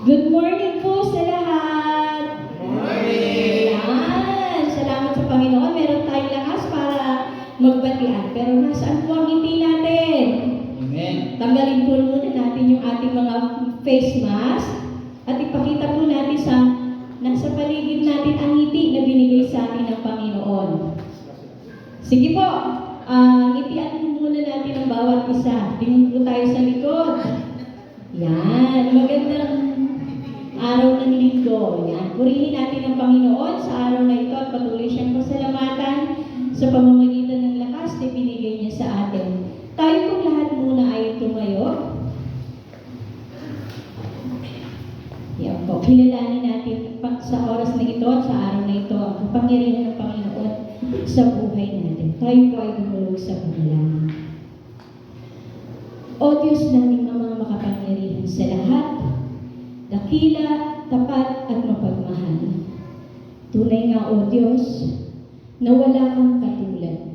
Good morning po sa lahat. Morning! Ayan. Salamat sa Panginoon. Meron tayong lakas para magbatian. Pero nasaan po ang ngiti natin? Amen. Tanggalin po muna natin yung ating mga face mask at ipakita po natin sa nasa paligid natin ang ngiti na binigay sa atin ng Panginoon. Sige po, ngitian po muna natin ang bawat isa. Tingnan po tayo sa likod. Yan, magandang araw ng linggo. Yan, purihin natin ang Panginoon sa araw na ito at patuloy siyang pasalamatan sa pamamagitan ng lakas na binigay niya sa atin. Tayo pong lahat muna ay tumayo. Yan po, kilalanin natin sa oras na ito at sa araw na ito ang kapangyarihan ng Panginoon sa buhay natin. Tayo po ay dumulog sa panalangin. O Diyos naming Ama makapangyarihan sa lahat, dakila, tapat at mapagmahal. Tunay nga o Diyos, na wala kang katulad.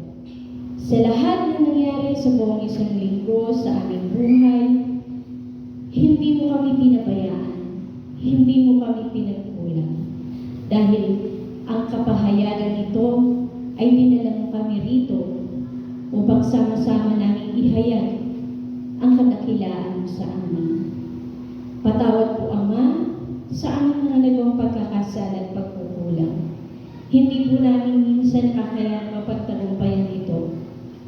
Sa lahat na nangyari sa buong isang linggo sa aming buhay, hindi mo kami pinabayaan, hindi mo kami pinagkulang. Dahil ang kapahayagan nito ay dinala mo kami rito upang sama-sama namin ihayag ang kadakilaan mo sa amin. Patawad po, Ama, sa aming mga nagawang pagkakasala at pagkukulang. Hindi po namin minsan kakayanan mapagtagumpayan ito.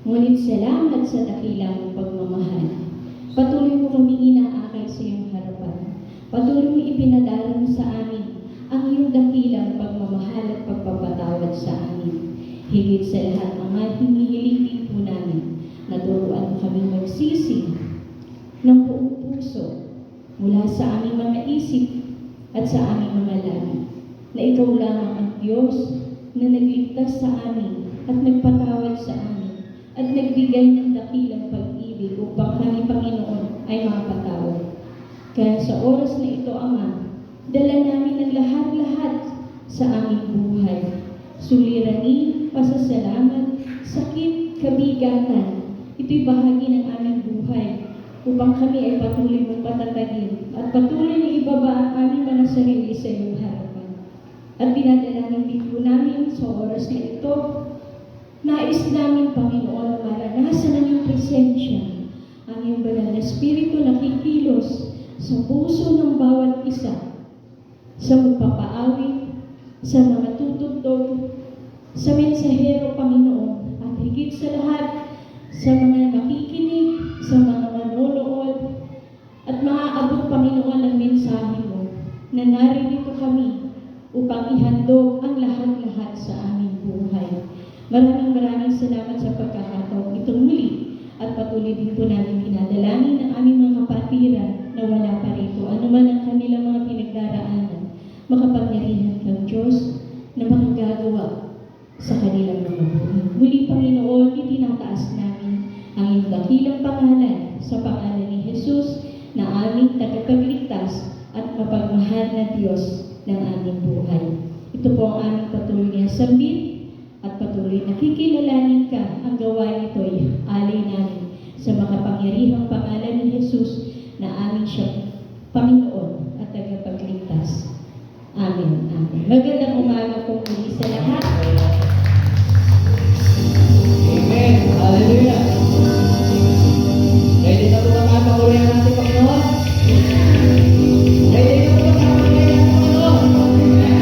Ngunit salamat sa dakilang pagmamahal. Patuloy mo kaming inaakay sa iyong harapan. Patuloy mo ipinadala mo sa amin ang iyong dakilang pagmamahal at pagpapatawad sa amin. Higit sa lahat, Ama, hinihiling po namin na turuan mo kaming magsisi ng buong puso mula sa aming mga isip at sa aming mga labi, na ikaw lamang ang Diyos na nagligtas sa amin at nagpatawad sa amin at nagbigay ng dakilang pag-ibig upang kami, Panginoon, ay makapatawad. Kaya sa oras na ito, Ama, dala namin ang lahat-lahat sa aming buhay. Suliranin, pasasalamat, sakit, kabigatan, ito'y bahagi ng aming buhay upang kami ay patuloy mong patatagin at patuloy na ibaba ang aming mga sarili sa iyong harapan. At dinadalangin din po namin sa oras na ito, nais namin, Panginoon, na maranasan ang iyong presensya, ang iyong banal na Espiritu na kikilos sa puso ng bawat isa, sa magpapaawit, sa mga tutugtog, sa mensahero, Panginoon, at higit sa lahat, sa mga makikinig, sa mga manonood, at maaabot, Panginoon, ang mensahe mo, na naririto kami upang ihandog ang lahat-lahat sa aming buhay. Maraming salamat sa pagkakataong itong muli, at patuloy din po namin pinadalangin ang aming mga kapatiran na wala pa rito, anuman ang kanilang mga pinagdaraanan, makapangyarihan kang Diyos na makagagawa sa kanilang mga buhay. Muli, Panginoon, itinataas namin ang iyong dakilang pangalan sa pangalan ni Jesus na aming tagapagligtas at mapagmahal na Diyos ng aming buhay. Ito po ang aming patuloy na sambit at patuloy na kikilalanin ka. Ang gawain ito ay alay namin sa makapangyarihang pangalan ni Jesus na aming siya Panginoon at tagapagligtas. Amen. Amen. Magandang umaga po muli sa lahat. Amen. Hallelujah. Ready na po ba mga pagurihan natin, Panginoon? Ready na po ba mga pagurihan natin, Panginoon? Amen.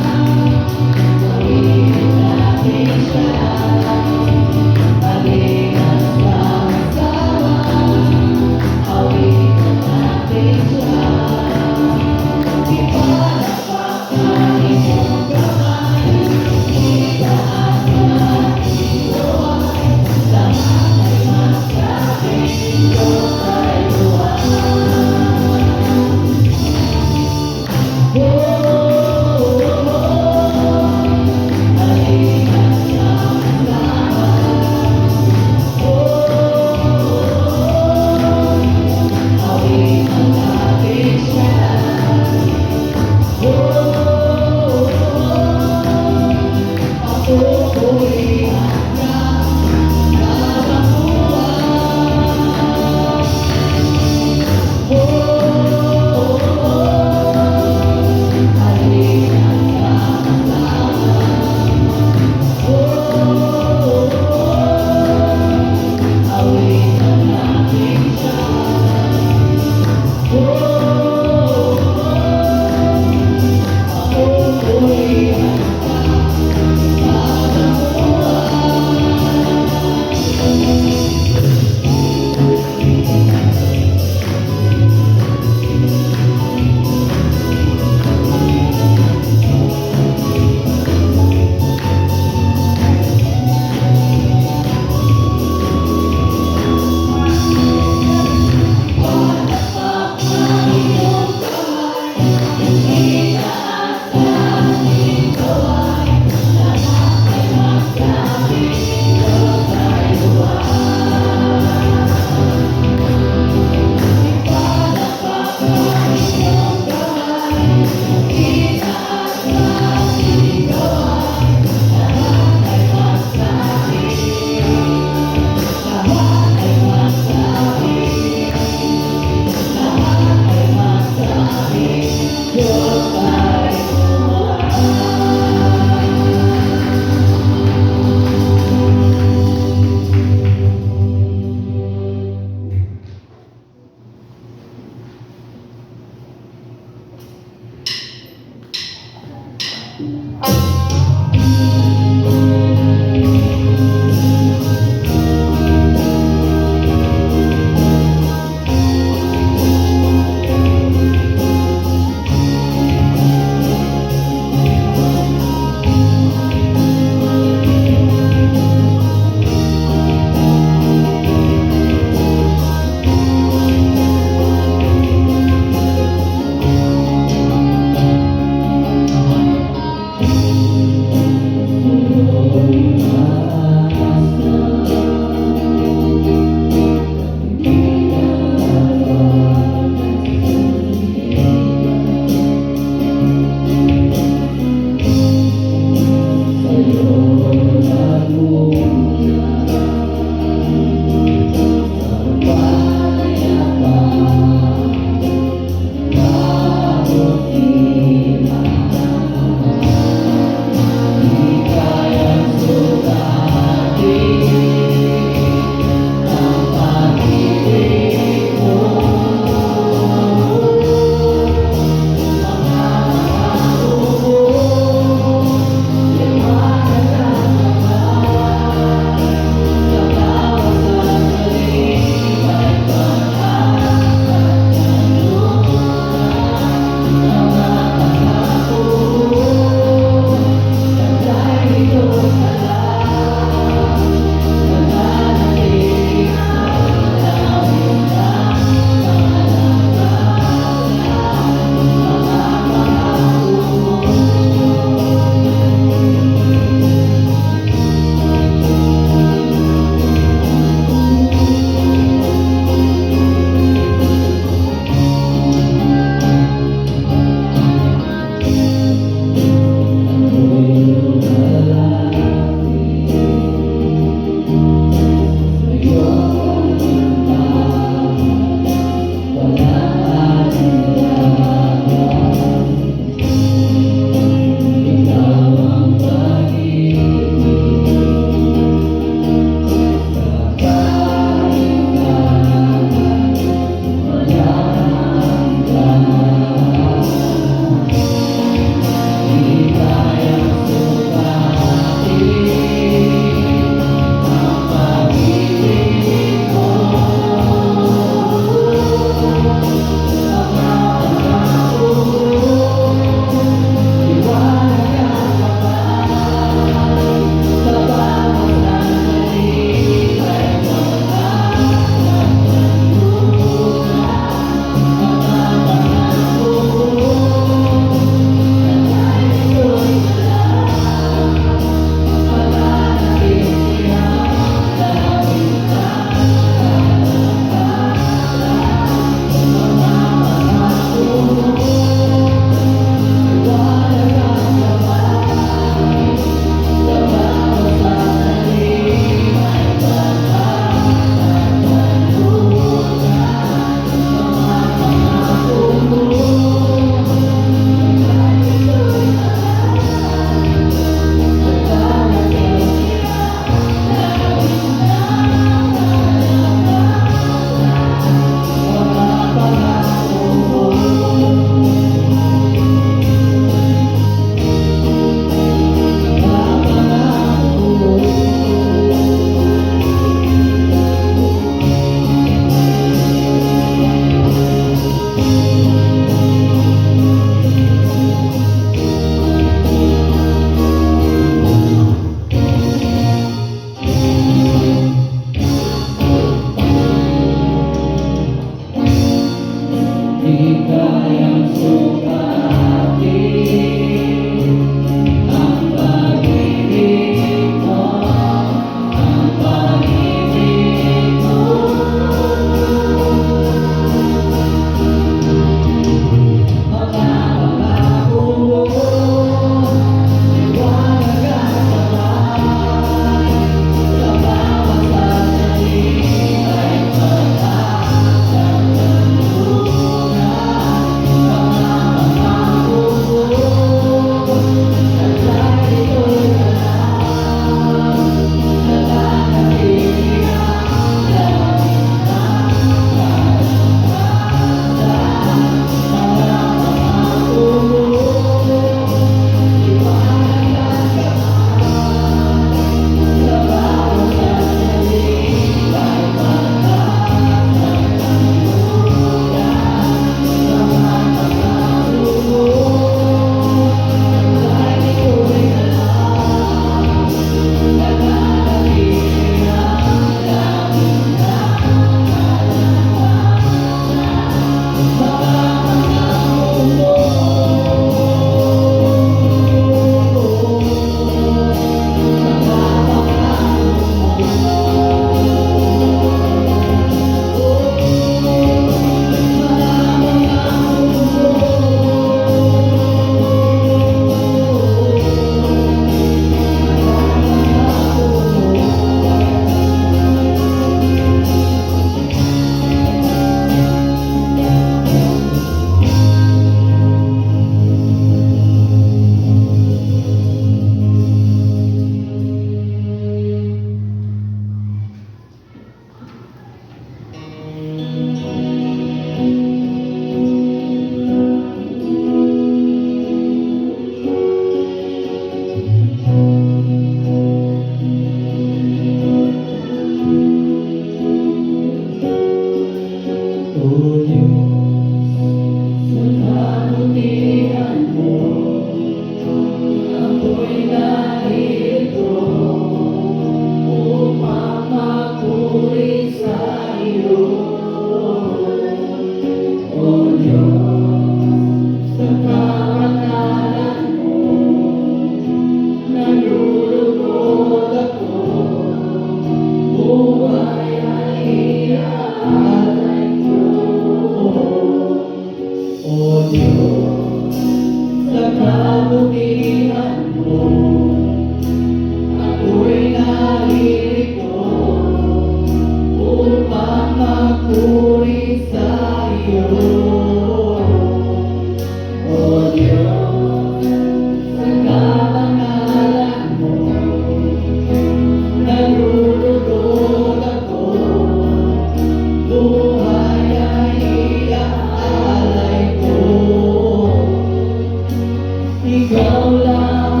Ikaw lamang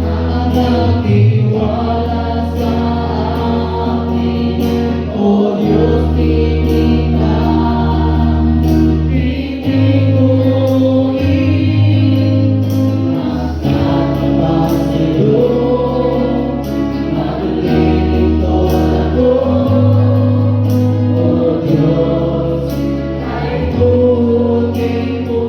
ang nagtiwala sa amin, O Diyos tinitang pipiguin. Magkatapat sa'yo, maglilingkod ako, O Diyos, ay buti mo.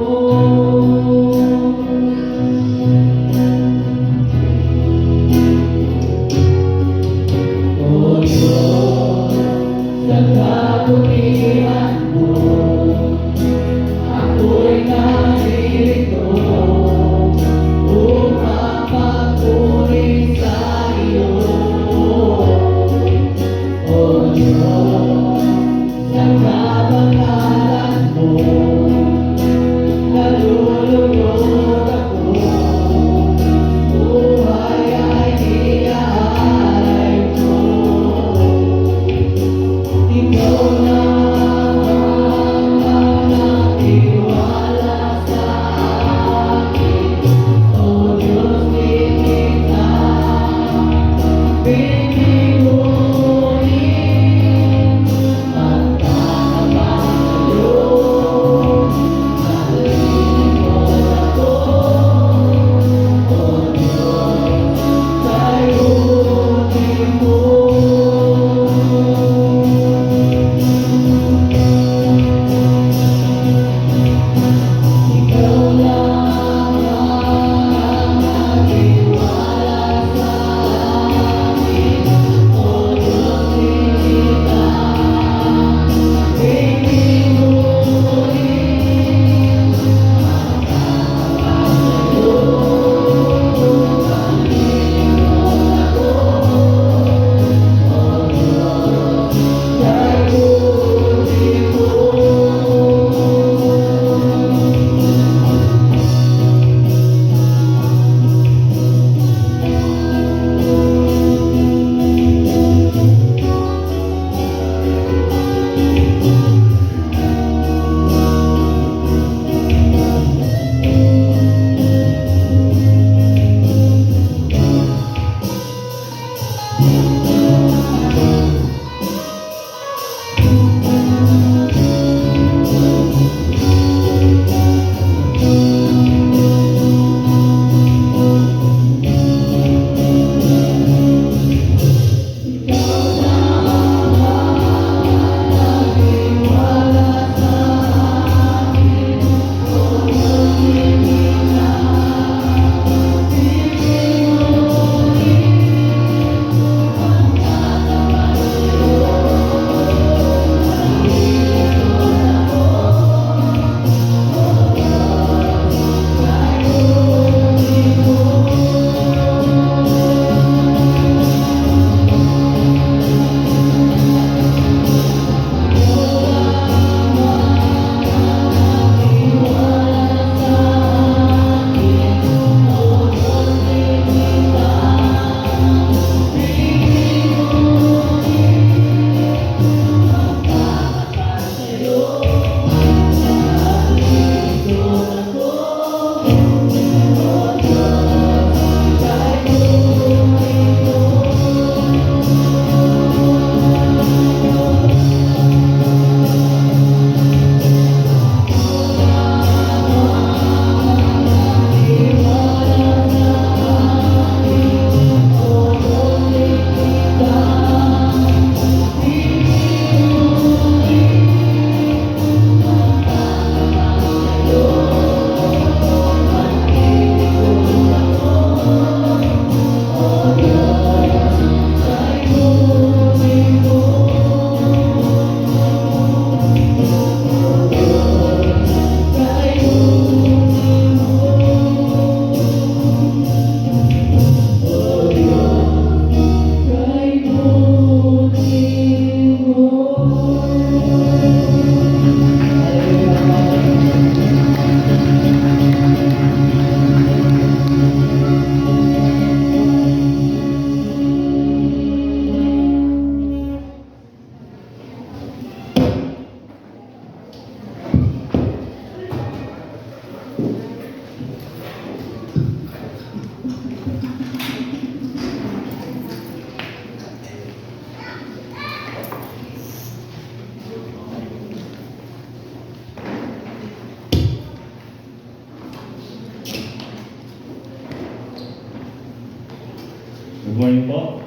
morning po.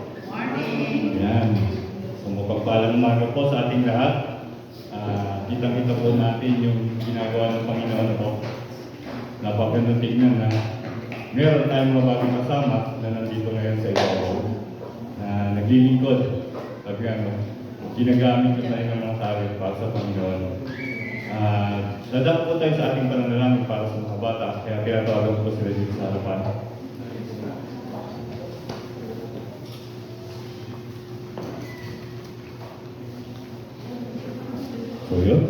Yan. So, mapagpalang umaga po sa ating lahat. Kitang-kita po natin yung ginagawa ng Panginoon po. Napakaganda tignan na meron tayong mga bagong kasama na nandito ngayon sa iyo. Naglilingkod. Sabi ginagamit ko tayo ng mga talent para sa Panginoon. Dadako po tayo sa ating pananalangin para sa mga bata. Kaya tinatawagan po sila dito sa harapan. So yun.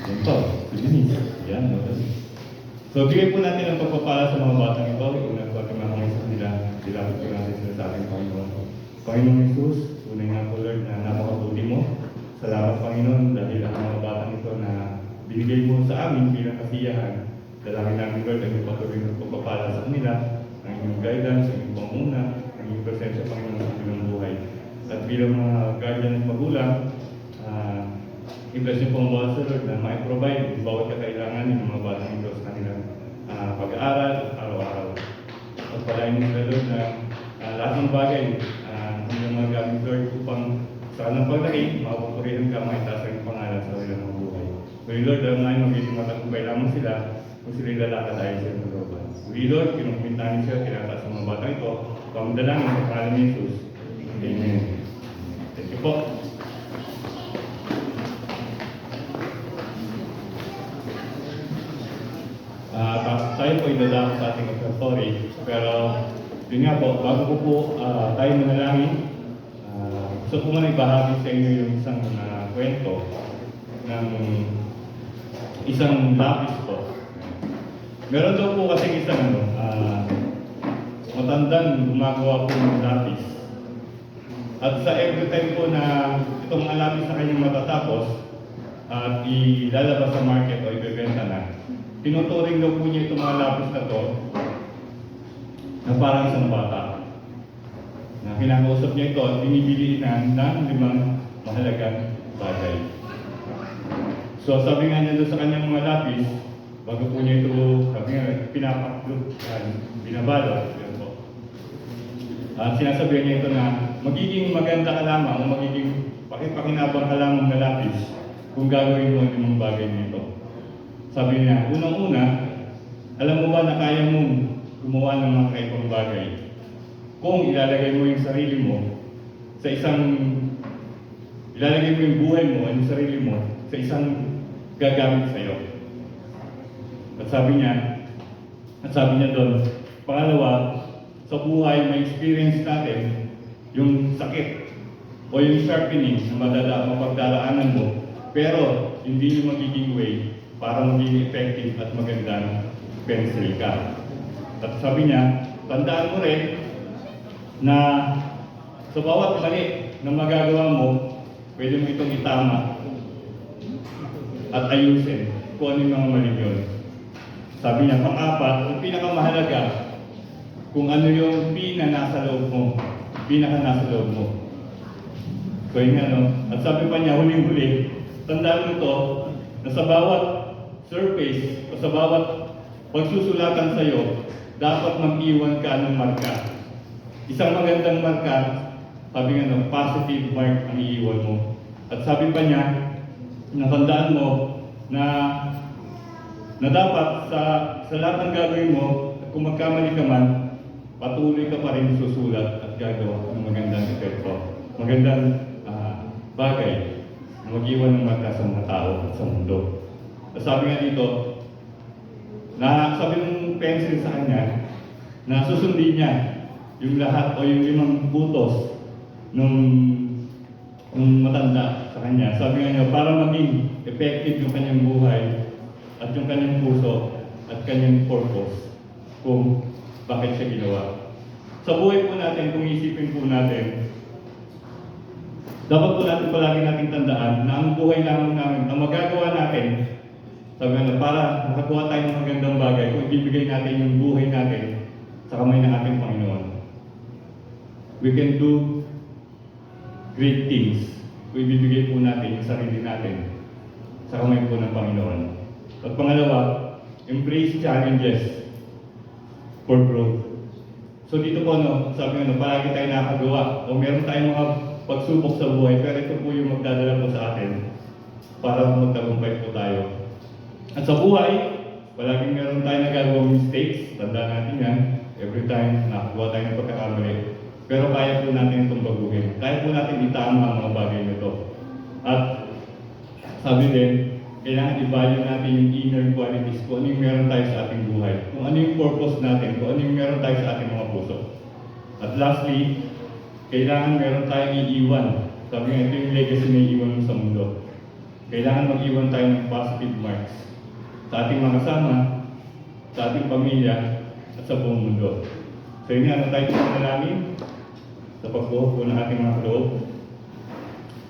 Yan po. Sige. Yan. So bigay po natin ang pagpapala sa mga batang ito. Unang po ating mga sa kanila. Dilapit po natin sila sa ating Panginoon. Panginoon Jesus, tunay nga po Lord na napakabuti mo. Salamat Panginoon dahil ang mga batang ito na binigay mo sa amin bilang kasiyahan. Dalangin namin Lord ang iyong patuloy ng pagpapala sa kanila, ang inyong guidance, ang iyong panguna, ang iyong presensya Panginoon sa kanilang buhay. At bilang mga guardian at magulang, i-bless niyo po ang bawat sa Lord na ma-provide bawat kakailangan ng mga batang ito sa kanilang pag-aaral at araw-araw. At palain mo sa Lord na lahat ng bagay ng mga gamit Lord upang sa kanang paglaki, mapapurihan ka, maitaas ang pangalan sa kanilang mga buhay. Kaya Lord, alam namin magiging matagumpay lamang sila kung sila'y lalakad tayo sa iyong looban. Kaya Lord, kinumpintahan siya, tinataas ang mga batang ito, pangdalangin sa pangalan ni Jesus. Amen. Thank you po. Tayo po idadako sa ating offertory, pero yun nga po, bago ko po tayo manalangin, gusto ko muna ibahagi sa inyo yung isang kwento ng isang lapis po. Meron daw po kasi isang matandang gumagawa po ng lapis. At sa every time po na itong mga lapis na kanyang matatapos at ilalabas sa market o ibebenta na, tinuturing daw po niya itong mga lapis na to na parang isang bata. Na kinakausap niya ito at binibili na ng 5 mahalagang bagay. So sabi nga niya doon sa kanyang mga lapis, bago po niya ito, sabi nga, pinapaklog, binabalot, yun po. At sinasabihan niya ito na magiging maganda ka lamang o magiging pakipakinabang ka lamang na lapis kung gagawin mo ang mga bagay nito. Sabi niya, unang-una, alam mo ba na kaya mong gumawa ng mga kaibang bagay kung ilalagay mo yung sarili mo sa isang, ilalagay mo yung buhay mo, yung sarili mo, sa isang gagamit sa'yo. At sabi niya doon, pangalawa, sa buhay may experience natin yung sakit o yung sharpening na mapagdaraanan mo, pero hindi yung magiging way para maging effective at magandang pencil ka. At sabi niya, tandaan mo rin na sa bawat mali na magagawa mo, pwede mo itong itama at ayusin kung ano yung mga mali yun. Sabi niya, pang-apat, ang pinakamahalaga, kung ano yung nasa loob mo, nasa loob mo. So yun nga, no? At sabi pa niya, huling-huli, tandaan mo ito, na sa bawat surface o sa bawat pagsusulatan sa'yo, dapat mag-iwan ka ng marka. Isang magandang marka, sabi nga no, positive mark ang iiwan mo. At sabi pa niya, natandaan mo na dapat sa lahat ng gagawin mo, at kung magkamali ka man, patuloy ka pa rin susulat at gagawa ng magandang epekto. Magandang bagay na mag-iwan ng marka sa mga tao at sa mundo. At sabi nga dito, na sabi ng pencil sa kanya, na susundin niya yung lahat o yung 5 butos ng matanda sa kanya. Sabi nga niya, para maging effective yung kanyang buhay at yung kanyang puso at kanyang purpose kung bakit siya ginawa. Sa buhay po natin, kung isipin po natin, dapat po natin palagi nating tandaan na ang buhay lamang namin, ang magagawa natin, sabi nga, para makagawa tayo ng magandang bagay, kung ibibigay natin yung buhay natin sa kamay ng ating Panginoon. We can do great things kung ibibigay po natin yung sarili natin sa kamay po ng Panginoon. At pangalawa, embrace challenges for growth. So dito po, no, sabi nga, no, palagi tayo nakagawa o meron tayong mga pagsubok sa buhay, pero ito po yung magdadala po sa atin para magtagumpay po tayo. At sa buhay, palaging meron tayong nagagawang mistakes, tanda natin yan, every time nakagawa tayo ng pagkakamali. Pero kaya po natin itong baguhin. Kaya po natin itama ang mga bagay nito. At sabi din, kailangan i-value natin yung inner qualities, kung ano yung meron tayo sa ating buhay, kung ano yung purpose natin, kung ano yung meron tayo sa ating mga puso. At lastly, kailangan meron tayong iiwan. Sabi nga, ito yung legacy na iiwan mo sa mundo. Kailangan mag-iwan tayo ng positive marks sa ating mga kasama, sa ating pamilya, at sa buong mundo. So yun nga, tayo panalangin sa pagbuhok po ng ating mga kaloob.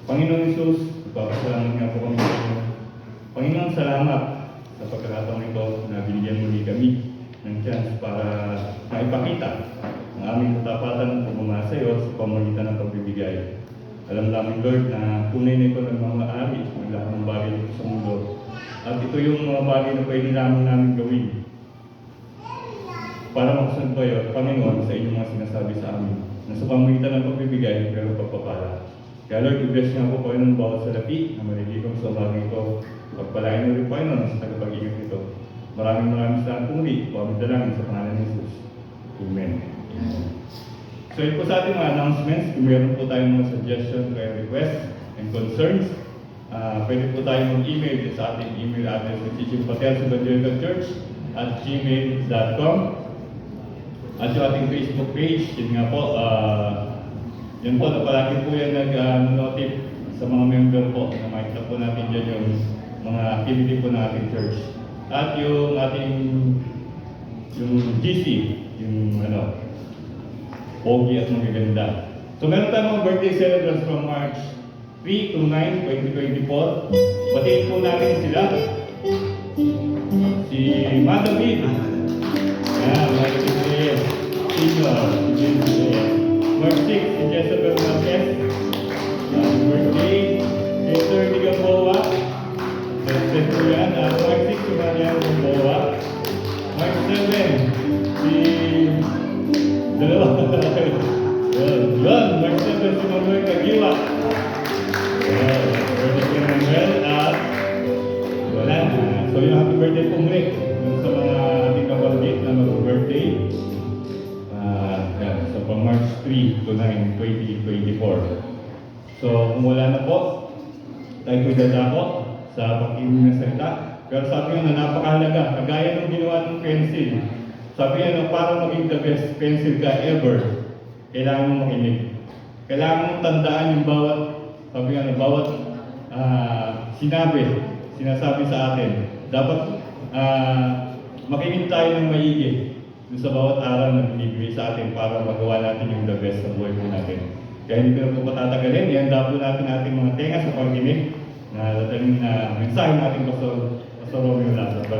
Panginoon Hesus, papasalamat nga po kami sa inyo. Panginoon, salamat sa pagkakataon ito na binigyan muli kami ng chance para maipakita ang aming katapatan at pagmamahal sa iyo sa pamamagitan ng pagbibigay. Alam namin, Lord, na tunay na ito nagmamahari ng lahat ng bagay dito sa mundo. At ito yung mga bagay na pwede namin gawin para makasunod po yun, Panginoon, sa inyong mga sinasabi sa amin na sa pamamagitan ng pagbibigay, pero pagpapala. Kaya Lord, i-bless nga po Panginoon bawat salapi na malilikom sa bagay ito. Pagpalain mo rin Panginoon sa tagapag-ingat nito. Maraming salamat po muli. Po aming dalangin sa pangalan ni Jesus. Amen. So yun po sa ating mga announcements. Kung meron po tayong mga suggestions, requests, and concerns, pwede po tayong mag-email sa ating email address na chichingpatelsevangelical.church@gmail.com. At yung ating Facebook page, yun nga po, yun po, palagi po yan nag-notif sa mga member po na makita po natin dyan yung mga activity po ng ating church. At yung ating GC, yung pogi at magaganda. So meron tayong mga birthday celebrants from March 3 to 9, 2024. Batiin po natin sila. Si Madamid. March 6, March 6, si Jezebel Marquez. Happy birthday. Esther Di Gamboa. Birthday po yan. March 6, si Marian Gamboa. March 7, si... Dalawa. Yun. March 7, si Manuel Cagiwa. Birthday si Manuel at... wala na. So yung happy birthday po muli. Sa mga ating kabanggit na mag-birthday. So from March 3 to 9, 2024. So kung wala na po, tayo po dadako sa pag-ibig ng salita. Pero sabi nga na napakahalaga, kagaya ng ginawa ng pencil. Sabi nga na para maging the best pencil ka ever, kailangan mong makinig. Kailangan mong tandaan yung bawat, sabi nga na bawat sinasabi sa atin. Dapat makinig tayo ng maigi sa bawat aral na binibigay sa atin para magawa natin yung the best sa buhay po natin. Kaya hindi ko na po patatagalin, ihanda po natin ating mga tenga sa pagkinig na dadaling na mensahe natin Pastor Romeo Lazar.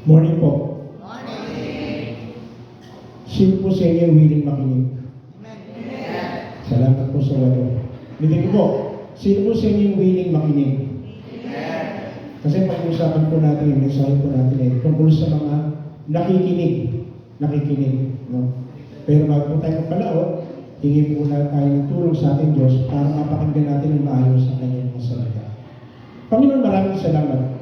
Morning po. Sino po sa inyo willing makinig? Salamat po sa walo. Bigyan po, sino po sa inyo willing makinig? Kasi pag-usapan po natin yung mensahe po natin tungkol sa mga nakikinig. No? Pero bago po tayo magpalaot, hingi po na tayo ng tulong sa ating Diyos para mapakinggan natin ng maayos ang kanyang mga salita. Panginoon, maraming salamat.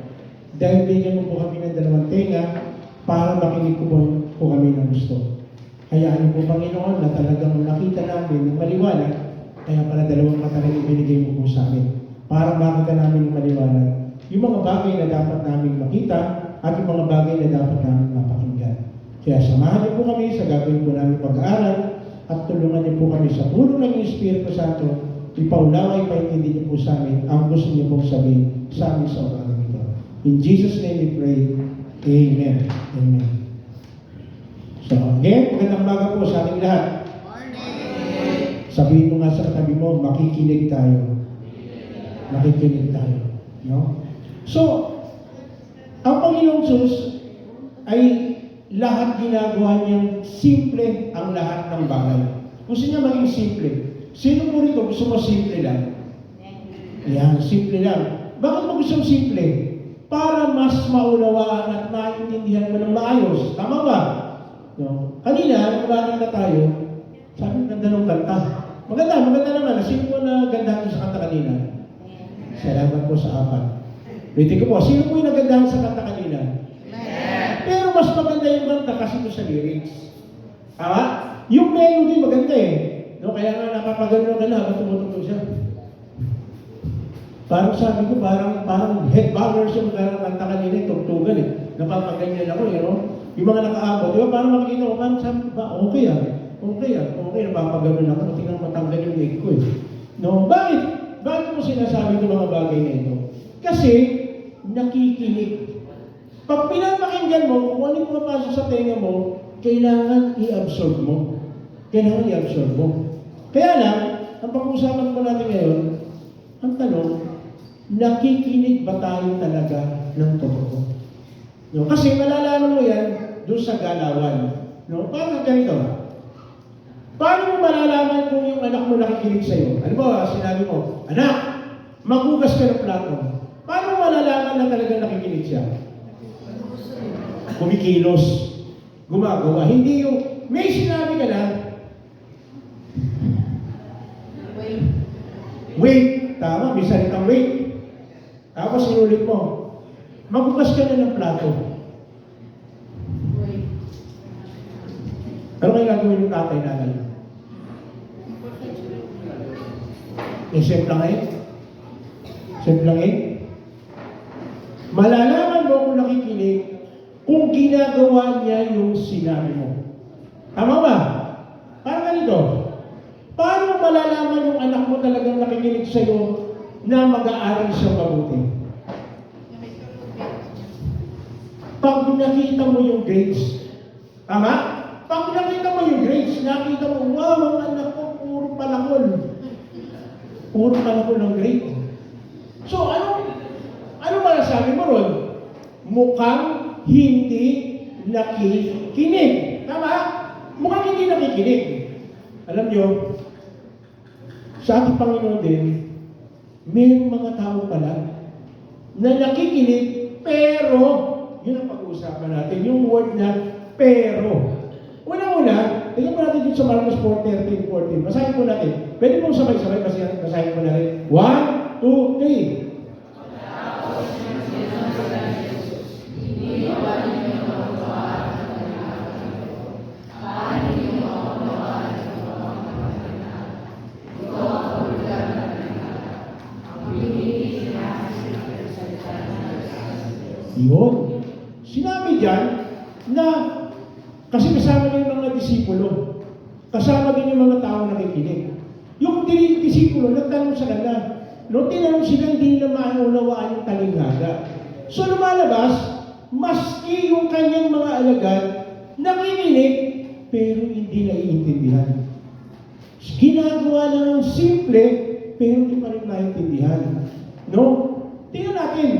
Dahil bigyan mo po kami ng dalawang tenga para makinig po kami ng gusto. Hayaan niyo po, Panginoon, na talagang nakita namin ng maliwanag, kaya pala dalawang mata rin ibinigay mo po sa amin para makita namin ng maliwanag yung mga bagay na dapat namin makita at yung mga bagay na dapat namin mapakinggan. Kaya samahan niyo po kami sa gagawin po namin pag-aaral at tulungan niyo po kami sa tulong ng Espiritu Santo, ipaunaway, paintindi niyo po sa amin ang gusto niyo pong sabihin sa amin sa umagang ito. In Jesus' name we pray. Amen. Amen. So again, magandang umaga po sa ating lahat. Sabihin mo nga sa katabi mo, makikinig tayo. Makikinig tayo. No? So, ang Panginoong Diyos ay lahat ginagawa niyang simple ang lahat ng bagay. Gusto niya maging simple. Sino po rito gusto mo simple lang? Yan, simple lang. Bakit mo gusto simple? Para mas maunawaan at maintindihan mo ng maayos. Tama ba? No? Kanina, nagbalang na tayo, sabi, ganda ng kanta. Maganda naman. Sino po na gandahan sa kanta kanina? Salamat po sa apat. Waiting ko po, sino po yung nagandahan sa kanta kanina? Pero mas maganda yung kanta kasi ito sa lyrics. Tama? Yung melody maganda eh. No? Kaya nga napapagano ka na habang tumutugtog siya. Parang sabi ko, parang headbangers yung kanta kanina yung tugtugan eh. Napapaganyan ako eh, no? Yung mga nakaabot, di ba? Parang makikita ko, parang sabi ko ba, okay, napapagano ako. Tingnan matanggal yung leg ko eh. No? Bakit? Bakit mo sinasabi itong mga bagay na ito? Kasi, nakikinig. Pag pinapakinggan mo, kung ano yung pumapasok sa tenga mo, kailangan i-absorb mo. Kaya lang, ang pag-uusapan ko natin ngayon, ang tanong, nakikinig ba tayo talaga ng totoo? No? Kasi malalaman mo yan doon sa galawan. No? Parang ganito. Paano mo malalaman kung yung anak mo nakikinig sa'yo? Ano ba, sinabi mo, anak, maghugas ka ng plato. Paano mo malalaman na talaga nakikinig siya? Kumikilos. Gumagawa. Hindi yung, may sinabi ka na, wait. Tama, may salitang wait. Tapos inulit mo, maghugas ka na ng plato. Ano kayo gagawin ng tatay nanay? Simplangin? Malalaman mo kung nakikinig kung ginagawa niya yung sinabi mo. Tama ba? Parang ganito. Paano malalaman yung anak mo talagang nakikinig sa'yo na mag-aaral siya mabuti? Pag nakita mo yung grades. Tama? Pag nakita mo yung grades, nakita mo, wow, ang anak ko, puro palakol. Puro palakol ng grade. So, ano masasabi mo ron? Mukhang hindi nakikinig. Tama? Mukhang hindi nakikinig. Alam nyo, sa ating Panginoon din, may mga tao pala na nakikinig, pero, yun ang pag-uusapan natin, yung word na pero. Una-una, tingnan po natin dito sa Marcos 4:13-14. Basahin po natin. Pwede po sabay-sabay, basahin po natin. 1, 2, 3. Yun. Sinabi dyan na kasi kasama din yung mga disipulo. Kasama din yung mga tao na nakikinig. Yung disipulo, nagtanong sa kanila. No, tinanong sila, hindi nila maunawaan yung talinghaga. So lumalabas, maski yung kanyang mga alagad, nakikinig, pero hindi naiintindihan. Ginagawa na ng simple, pero hindi pa rin naiintindihan. No? Tingnan natin.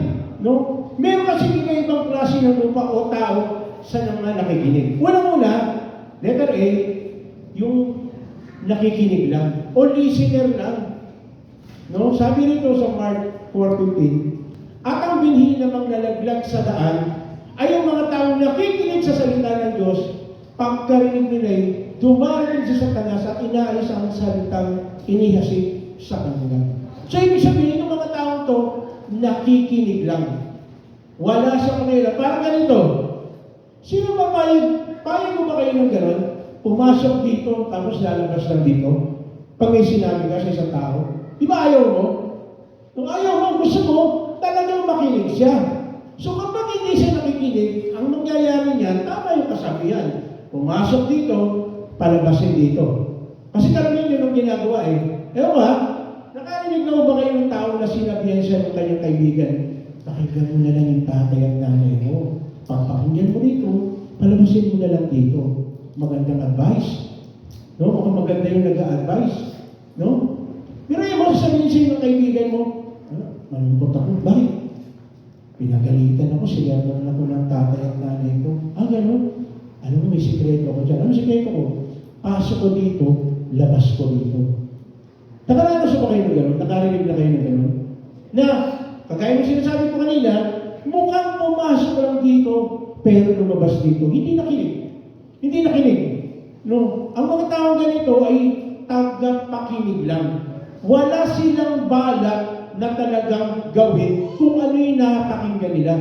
No? Meron kasi ibang klase ng lupa o tao sa mga nakikinig. Una-una, letter A, yung nakikinig lang o listener lang. No? Sabi rito sa Mark 4:15, at ang binhi namang nalaglag sa daan ay yung mga taong nakikinig sa salita ng Diyos, pagkarinig nila'y dumarating sa Satanas at inaalis ang salitang inihasik sa kanila. So, ibig sabihin ng mga taong to, nakikinig lang. Wala sa kanila. Parang ganito. Sino ba payag mo ba kayo ng gano'n? Pumasok dito, tapos lalabas lang dito? Pag may sinabi ka sa isang tao. Di ba ayaw mo? Kung ayaw mo, gusto mo, talagang makinig siya. So kapag hindi siya nakikinig, ang mangyayari niyan, tama yung kasabihan. Pumasok dito, palabasin dito. Kasi talagang yun ang ginagawa eh. Ewan ba, nakarinig na ba kayo ng tao na sinabihan siya ng kanyang kaibigan? Pakinggan mo na lang yung tatay at nanay mo. Papakinggan mo dito, palabasin mo na lang dito. Magandang advice. No? Mukhang maganda yung nag-a-advise. No? Pero yung mga sabihin sa'yo ng kaibigan mo, malungkot ako. Bakit? Pinagalitan ako, sinabi ako ng tatay at nanay ko. Gano'n? Alam mo, may sikreto ko dyan. Ano sikreto ko? Pasok ko dito, labas ko dito. Nakaranas ba kayo ng gano'n? Nakarinig na kayo ng gano'n? Na, kagaya ng sinasabi ko kanina, mukhang pumasok lang dito, pero lumabas dito. Hindi nakinig. Hindi nakinig. No, ang mga tao ganito ay tagapakinig lang. Wala silang balak na talagang gawin kung ano yung nakakakinggan nila.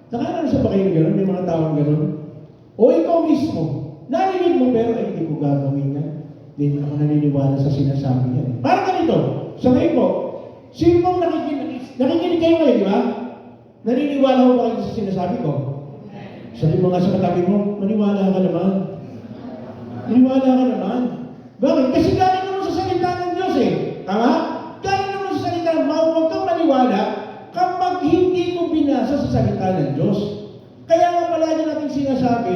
Nakaranas ba kayo ng gano'n? May mga taong gano'n? O ikaw mismo, narinig mo pero ay hindi ko gagawin yan. Hindi ako naniniwala sa sinasabi niya. Parang ganito, sabihin ko, sino mong nakikinig kayo ngayon, di ba? Naniniwala mo ba kayo sa sinasabi ko? Sabi mo nga sa katabi mo, maniwala ka naman. Maniwala ka naman. Bakit? Kasi galing naman sa salita ng Diyos eh. Tama? Galing naman sa salita ng Diyos. Huwag kang maniwala kapag hindi mo binasa sa salita ng Diyos. Kaya nga palagi natin sinasabi,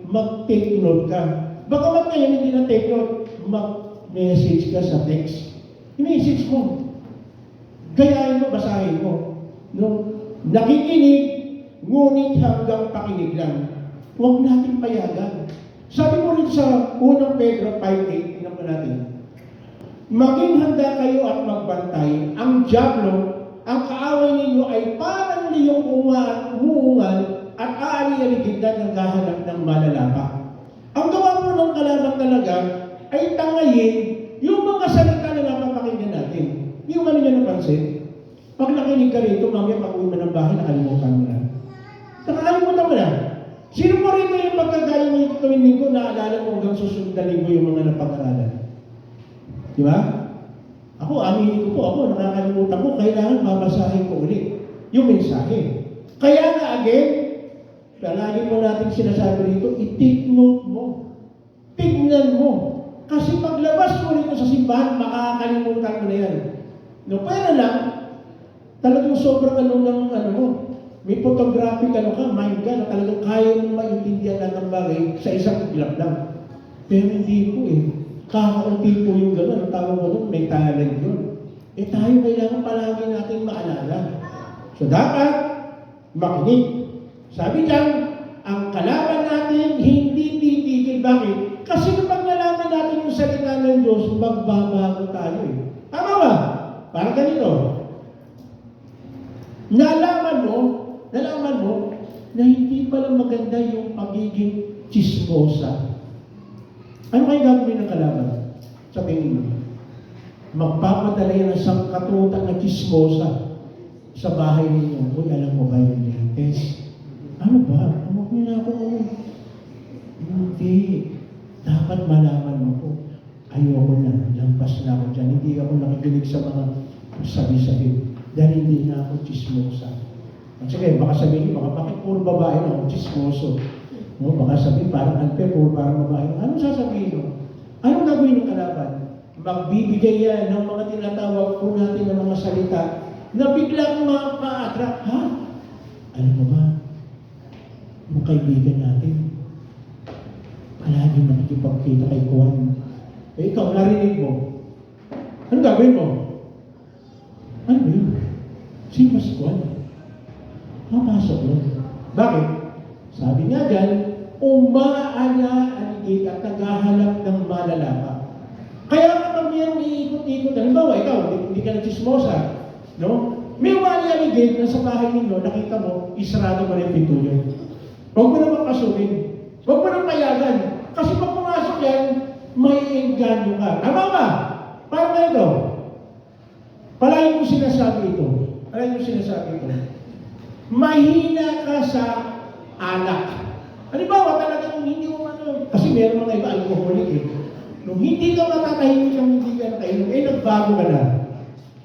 mag-take note ka. Baka mat ngayon hindi na take note, mag-message ka sa text. I-message mo. Gayahin mo, basahin mo. No? Nakikinig, ngunit hanggang pakinig lang. Huwag natin payagan. Sabi mo rin sa unang Pedro 5:8, tingnan mo natin. Maging handa kayo at magbantay. Ang dyablo, ang kaaway ninyo ay parang liyong umuungan at aali-aligid na naghahanap ng malalapa. Ang gawa mo ng kalaban talaga ay tangayin yung mga salita na napapakinggan natin. Yung ano niya napansin? Pag nakinig ka rito, mamaya pag-uwi mo ng bahay, nakalimutan mo na. Nakalimutan mo na. Sino mo rito yung pagkagaya mo yung tuwing linggo, naalala mo hanggang susunod na linggo yung mga napag-aralan? Di ba? Ako, aminin ko po, ako, nakakalimutan ko, kailangan babasahin ko ulit yung mensahe. Kaya nga, again, palagi mo natin sinasabi rito, i-take note mo. Tignan mo. Kasi paglabas mo rito sa simbahan, makakalimutan mo na yan. No, pero lang, talagang sobrang mo. May photographic mind ka, na talagang kaya mong maintindihan lahat ng bagay sa isang iglap lang. Pero hindi po eh. Kakaunti po yung gano'n. Ang tawag mo doon, may talent yun. Eh tayo kailangan palagi natin maalala. So dapat, makinig. Sabi diyan, ang kalaban natin hindi titigil. Bakit? Kasi kapag nalaman natin yung salita ng Diyos, magbabago tayo eh. Tama ba? Parang ganito. Nalaman mo na hindi pala maganda yung pagiging chismosa. Ano kayo gagawin ng kalaban? Sa tingin mo? Magpapadala yan ng sangkatutan na chismosa sa bahay ninyo. Uy, alam mo ba yung latest? Ano ba? Huwag niyo na ako. Hindi. Dapat malaman mo ko. Ayoko na. Lampas na ako dyan. Hindi ako nakikinig sa mga sabi-sabi. Dahil hindi na ako chismosa. At sige, baka sabihin, bakit puro babae na ako chismoso? No, baka sabihin, parang unfair, puro parang babae. Anong sasabihin mo? Anong gagawin ng kalaban? Magbibigay yan ng mga tinatawag po natin ng mga salita na biglang ma-attract. Ha? Alam mo ba? Yung kaibigan natin, palagi nakikipagkita kay Juan. Eh, ikaw, narinig mo. Anong gagawin mo? Ano yun? Sino si Juan? Papasok yun. Bakit? Sabi nga dyan, umaala-aligid at naghahanap ng malalapa. Kaya kapag mayroong iikot-ikot, halimbawa, ikaw, hindi ka nagsismosa, no? May umali-aligid na sa bahay ninyo, nakita mo, isarado mo rin pinto yun. Huwag mo naman pasukin. Huwag mo naman payagan. Kasi pag pumasok yan, may engganyo ka. Tama ba? Parang ganito. Palagi ko sinasabi ito. Mahina ka sa alak. Halimbawa, talagang hindi mo kasi meron mga iba alcoholic eh. Nung hindi ka matatahimik ang hindi ka nakainom, eh nagbago ka na.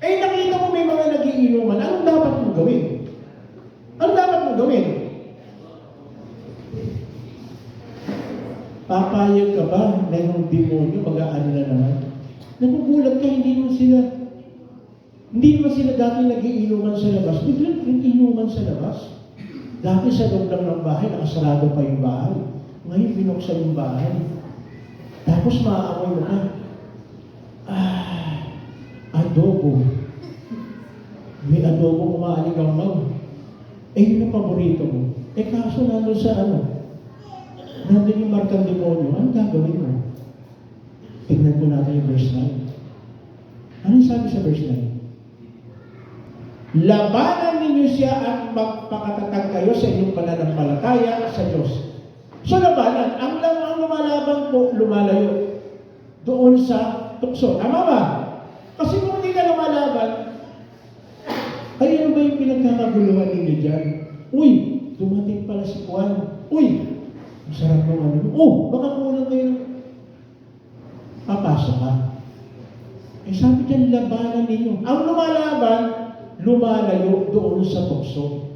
Eh nakita mo may mga nagiinuman, anong dapat mong gawin? Papayag ka ba na yung demonyo mag-aano na naman? Nagugulat ka, hindi naman sila dati nagiinuman sa labas. Biglang inuman sa labas. Dati sa loob lang ng bahay, nakasarado pa yung bahay. Ngayon, binuksan yung bahay. Tapos maaamoy mo na. Adobo. May adobo umaalig-amaw. Eh, yun ang paborito mo. Eh, kaso nandun sa nandun yung markang demonyo, ano gagawin mo? Tignan ko natin yung verse 9. Ano yung sabi sa verse 9? Labanan ninyo siya at magpakatatag kayo sa inyong pananampalataya sa Diyos. So labanan, ang lumalaban po, lumalayo doon sa tukso. Tama ba? Kasi kung hindi ka lumalaban, ay ano ba yung pinagkakaguluhan ninyo dyan? Uy, dumating pala si Juan. Uy, ang sarap ng ano. Oh, baka kulang kayo ng papasok ka. Eh sabi dyan, labanan ninyo. Ang lumalaban, lumalayo doon sa tukso.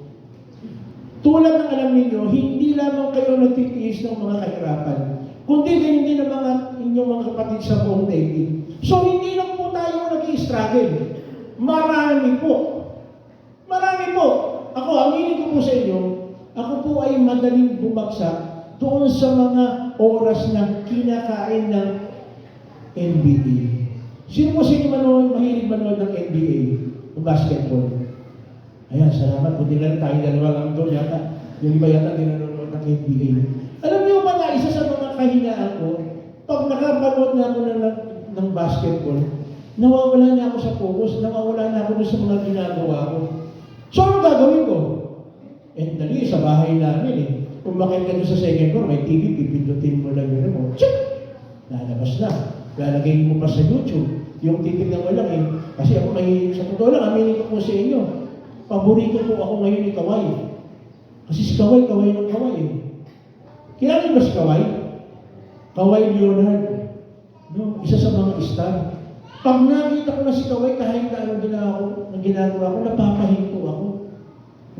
Tulad ng alam ninyo, hindi lamang kayo nagtitiis ng mga kahirapan, kundi din hindi ng mga inyong mga kapatid sa buong daigdig. So hindi lang po tayo nag-i-struggle. Marami po. Marami po. Ako, aminin ko po sa inyo, ako po ay madaling bumagsak doon sa mga oras na kinakain ng NBA. Sino po sino mahilig manood ng NBA? Ng basketball? Ayan, salamat. Buti lang tayo dalawa lang doon yata. Yung iba yata din nanonood ng NBA. Alam niyo ba na isa sa mga kahinaan ko, pag nakapanood na ako ng basketball, nawawala na ako sa focus, nawawala na ako sa mga ginagawa ko. So, ano gagawin ko? Eh, dali, sa bahay namin eh. Kung makita ka doon sa second floor, may TV, pipindutin mo lang yun mo. Check! Lalabas na. Lalagay mo pa sa YouTube. Yung titignan mo lang eh. Kasi ako sa totoo lang, aminin ko po sa inyo. Paborito po ako ngayon ni Kawai. Kasi si Kawai ng Kawai eh. Kilala niyo ba si Kawai? Kawai Leonard. No, isa sa mga star. Pag nakita ko na si Kawai, kahit na anong ginagawa ko, napapahinto ako.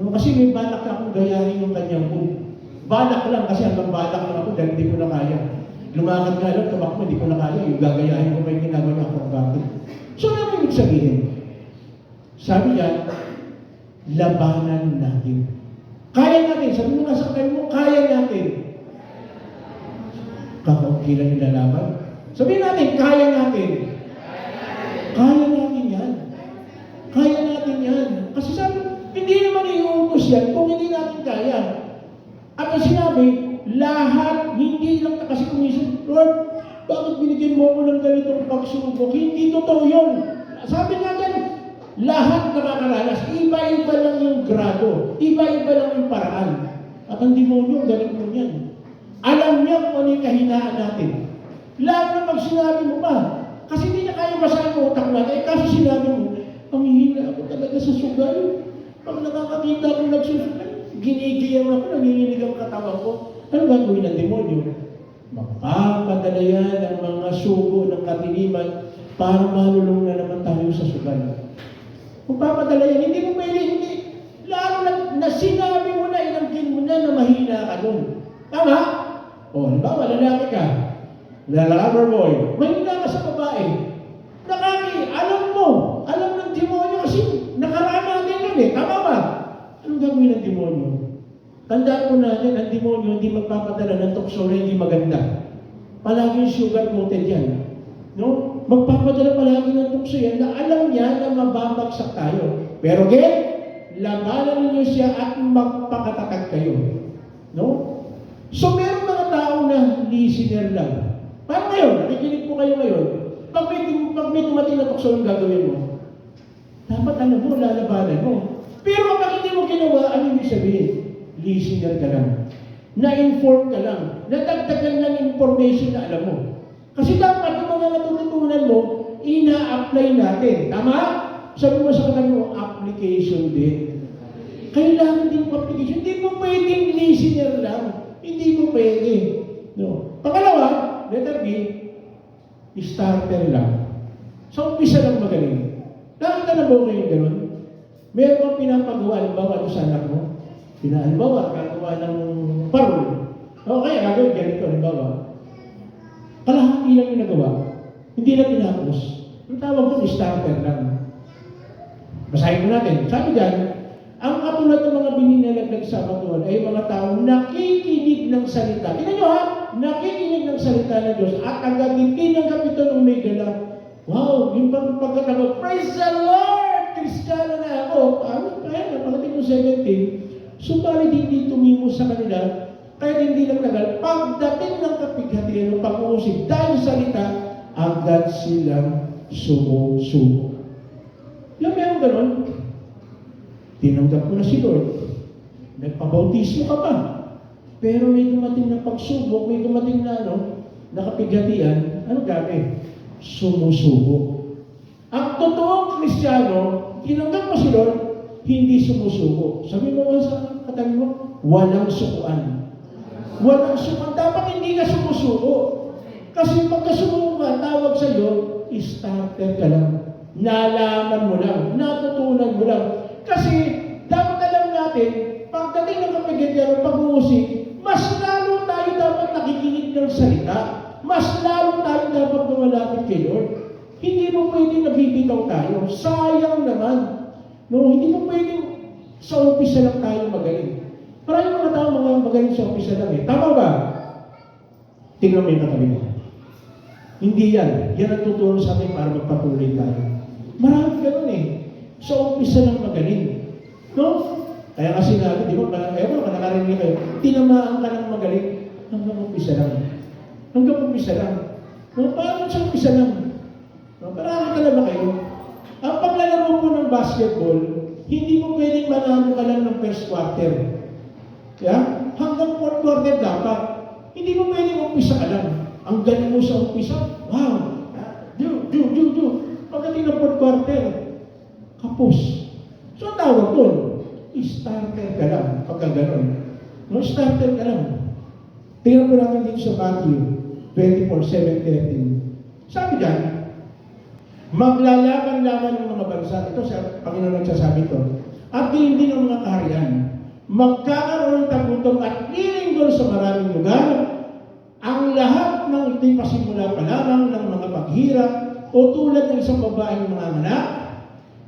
No, kasi may balak akong gayahin yung kanyang book. Balak lang kasi hanggang balak lang ako dahil hindi ko na kaya. Lumakad nga lang, tumakbo, hindi ko na kaya. Yung gagayahin ko may ginagawa niya akong bakit. So, ano ibig sabihin? Sabi niya, labanan natin. Kaya natin. Sabi mo nga sa kayo mo, kaya natin. Kakaunti lang yung lalaban. Sabihin natin, kaya natin. Kaya natin yan. Kaya natin yan. Kasi sabi, hindi naman iuutos yan kung hindi natin kaya. At ang sinabi, lahat, hindi lang kasi kumisip, Lord, bakit binigyan mo ako ng ganitong pagsubok? Hindi totoo yun. Sabi nga dyan, lahat nakakaranas. Iba-iba lang yung grado. Iba-iba lang yung paraan. At ang demonyo, galing mo yan. Alam niya kung ano yung kahinaan natin. Lalo na pag sinabi mo pa, kasi hindi na kaya basahin mo utak natin. Eh, kasi sinabi mo, ang hihina ako talaga sa sugal. Pag nakakakita ko nagsusugal, ginigiyang ako, nanginginig ang katawan ko. Ano gagawin ng demonyo? Magpapadala yan ang mga sugo ng katiliman para malulong na naman tayo sa sugal. Magpapadala yan, hindi mo pwede, hindi. Lalo na sinabi mo na, inangkin mo na mahina ka doon. Tama? O, halimbawa, lalaki ka. Lover boy. Mahina ka sa babae. Alam mo, alam ng demonyo kasi nakaraan natin yun eh. Tama ba? Anong gagawin ng demonyo? Tandaan po natin, ang demonyo hindi magpapadala ng tukso na hindi maganda. Palaging sugar-coated yan. No? Magpapadala palagi ng tukso yan na alam niya na mababagsak tayo. Pero again, labanan ninyo siya at magpakatatag kayo. No? So, meron mga tao na listener lang. Paano ngayon? Nakikinig po kayo ngayon. Pag may tumating na tukso, yung gagawin mo, dapat alam mo, lalabanan mo. Pero kapag hindi mo ginawa, ano yung sabihin? Listener ka lang. Na-inform ka lang. Nadagdagan lang information na alam mo. Kasi dapat yung mga natutunan mo, ina-apply natin. Tama? Sabi mo sa kanila mo, application din. Kailangan din mo application. Hindi mo pwedeng listener lang. Hindi mo pwede. No. Pangalawa, letter B, starter lang. So, umpisa lang magaling. Nakita na ba kayo gano'n? Meron kang pinapagawa, halimbawa sa anak mo. Halimbawa, gagawa ng parol. O kaya gagawin ganito, halimbawa. Kalahati lang yung nagawa. Hindi na tinapos. Ang tawag doon, starter lang. Basahin mo natin. Sabi dyan, ang katulad ng mga bininalaglag sa katuan ay mga taong nakikinig ng salita. Tingnan nyo ha, nakikinig ng salita ng Diyos at hanggang hindi ng kapitan umigala. Wow, yung pagkatawag, praise the Lord! Kristiyano na ako. Ano kaya na, pagdating mo 17, subalit hindi tumimo sa kanila Kaya hindi lang tagal, pagdating ng kapighatian o pag-uusig dahil sa salita, agad silang sumusuko. Yung meron ganun, tinanggap mo na si Lord, nagpabautismo ka pa, pero may dumating na pagsubok, may dumating na na kapighatian, ano gagawin? Sumusuko. Ang totoong Kristiyano, tinanggap mo si Lord, hindi sumusuko. Sabi mo sa katabi mo, walang sukuan. Walang sukuan. Dapat hindi ka sumusuko. Kasi pagka sumuko ka, tawag sa iyo, starter ka lang. Nalaman mo lang, natutunan mo lang. Kasi dapat alam natin, pagdating ng kapighatian o pag-uusig, mas lalo tayo dapat nakikinig ng salita. Mas lalo tayo dapat lumalapit kay Lord. Hindi mo pwedeng nabibitaw tayo. Sayang naman. Hindi mo pwedeng sa umpisa lang tayo magaling. Maraming mga tao mga magaling sa umpisa lang eh. Tama ba? Tingnan mo yung katabi mo. Hindi yan. Yan ang tutulong sa atin para magpatuloy tayo. Maraming ganun eh. Sa umpisa lang magaling. Kaya kasi natin, di ba, nakarinig kayo, tinamaan ka ng magaling hanggang umpisa lang. Hanggang umpisa lang. Parang sa umpisa lang. Parang ka na ba kayo? Ang paglalaro mo ng basketball, hindi mo pwedeng manalo ka lang ng first quarter. Yeah? Hanggang fourth quarter dapat. Hindi mo pwedeng umpisa ka lang. Ang galing mo sa umpisa, wow! Do. Pagdating ng fourth quarter, kapos. So ang tawag doon, starter ka lang. Pagka gano'n. Starter ka lang. Tingnan mo natin dito sa Matthew 24:7-13. Sabi dyan, maglalaban-laban ng mga bansa. Ito sa Panginoon nagsasabi ito. At hindi ng mga kaharian. Magkakaroon ng tagutom at lilinggol sa maraming lugar. Ang lahat ng ito'y pasimula pa lamang ng mga paghirap o tulad ng isang babaeng mga anak.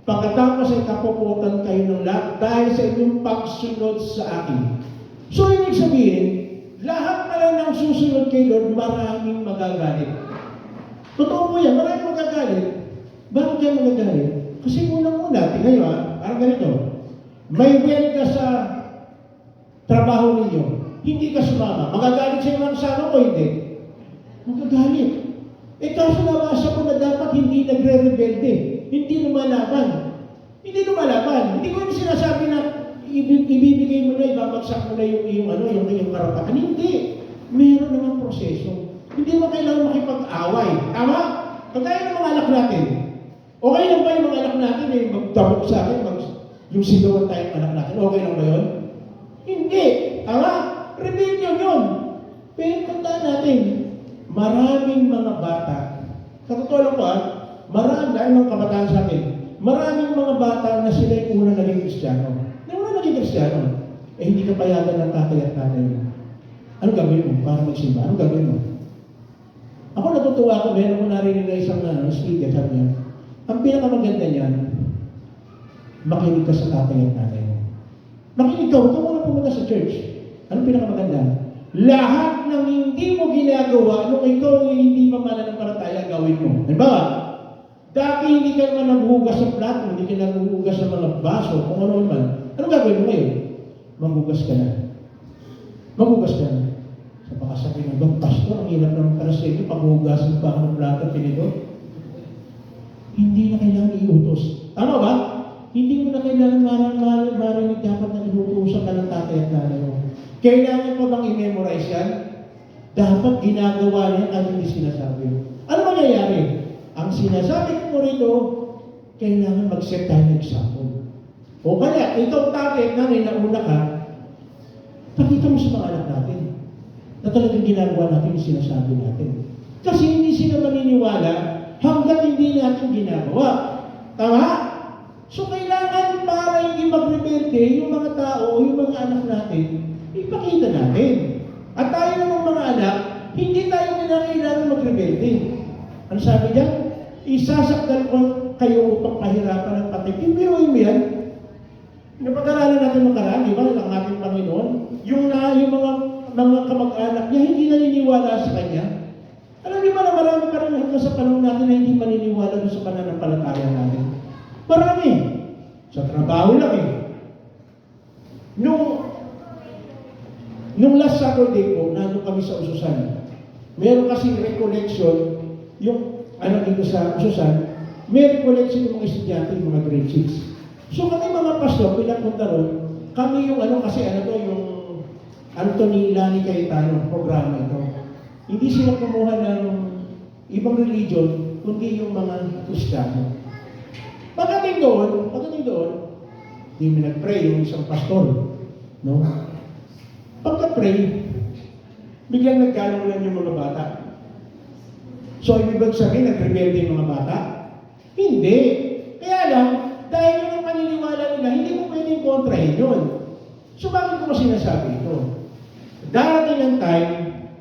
Pagkatapos ay kapuputan kayo ng lahat dahil sa inyong pagsunod sa akin. So, ibig sabihin, lahat pala ng susunod kay Lord, maraming magagalit. Totoo po yan, maraming magagalit. Bakit yan magagalit? Kasi unang-una, tingnan nyo parang ganito. May welga sa trabaho ninyo. Hindi ka sumama. Magagalit sa mga sana o hindi? Magagalit. Kaso nabasa ko na dapat hindi nagre-rebelde. Hindi lumalaban. Hindi ko yung sinasabi na ibibigay mo na, ibabagsak mo na yung karapatan. Hindi. Meron namang proseso. Hindi mo kailangan makipag-away. Tama? Kagaya ng mga anak natin. Okay lang ba yung mga anak natin magdamot sa akin, yung sigawan tayong anak natin? Okay lang ba yun? Hindi. Tama? Rebellion yun. Pero tandaan natin, maraming mga bata, katotoo lang po marami, dahil mga kabataan sa akin, maraming mga bata na sila yung unang naging Kristiyano. Hindi ka payagan ng tatay at nanay mo. Ano gagawin mo para magsimba? Ano gagawin mo? Ako natutuwa ako, meron ko narinig na isang speaker, sabi niya, ang pinakamaganda niyan, makinig ka sa tatay at nanay mo. Makinig ka, huwag ka muna pumunta sa church. Anong pinakamaganda? Lahat ng hindi mo ginagawa, nung ikaw hindi pa mananampalataya, gawin mo. Halimbawa, dati hindi ka naman naghuhugas sa plato, hindi ka naghuhugas sa mga baso, kung ano man. Anong gagawin mo ngayon? Maghugas ka na. Sa pakasabi ng bang pastor, ang hirap naman para sa inyo, paghuhugasin pa ako ng plato, pinito. Hindi na kailangan iutos. Tama ba? Hindi mo na kailangan marinig dapat na inutusan ka ng tatay at nanay mo. Kailangan pa bang i-memorize yan? Dapat ginagawa niya ang hindi sinasabi. Ano mangyayari? Ang sinasabi ko rito, kailangan mag-set tayo ng example. O kaya, ikaw tatay at nanay na una ka, pakita mo sa mga anak natin na talagang ginagawa natin yung sinasabi natin. Kasi hindi sila maniniwala hanggat hindi natin ginagawa. Tama? So kailangan para hindi magrebelde yung mga tao, yung mga anak natin, ipakita natin. At tayo namang mga anak, hindi tayo kailangan magrebelde. Ano sabi diyan? Isasakdal ko kayo upang pahirapan ng patay. Ibiruin mo yan. Napag-aralan natin makaraan, di ba? Ang ating Panginoon. Yung mga kamag-anak niya, hindi naniniwala sa Kanya. Alam niyo ba na marami pa rin hanggang sa panahon natin na hindi maniniwala sa pananampalataya natin? Marami. Sa trabaho lang Nung last Saturday po, nandun kami sa Ususan. Meron kasi recollection, yung dito sa Ususan, may recollection yung mga estudyante, yung mga grade 6. So kami mga pastor, pinapunta ron, kami yung yung ni Lani Cayetano, programa ito. Hindi sila kumuha ng ibang religion, kundi yung mga Kristiyano. Pagdating doon, hindi mo nag-pray yung isang pastor. No? Pagka-pray, biglang nagkalulan yung mga bata. So, ibig sabihin, nag-rebelde yung mga bata? Hindi. Kaya lang, dahil yun ang paniniwala nila, hindi mo pwedeng kontrahin yun. So, bakit ko sinasabi ito? Darating ang time,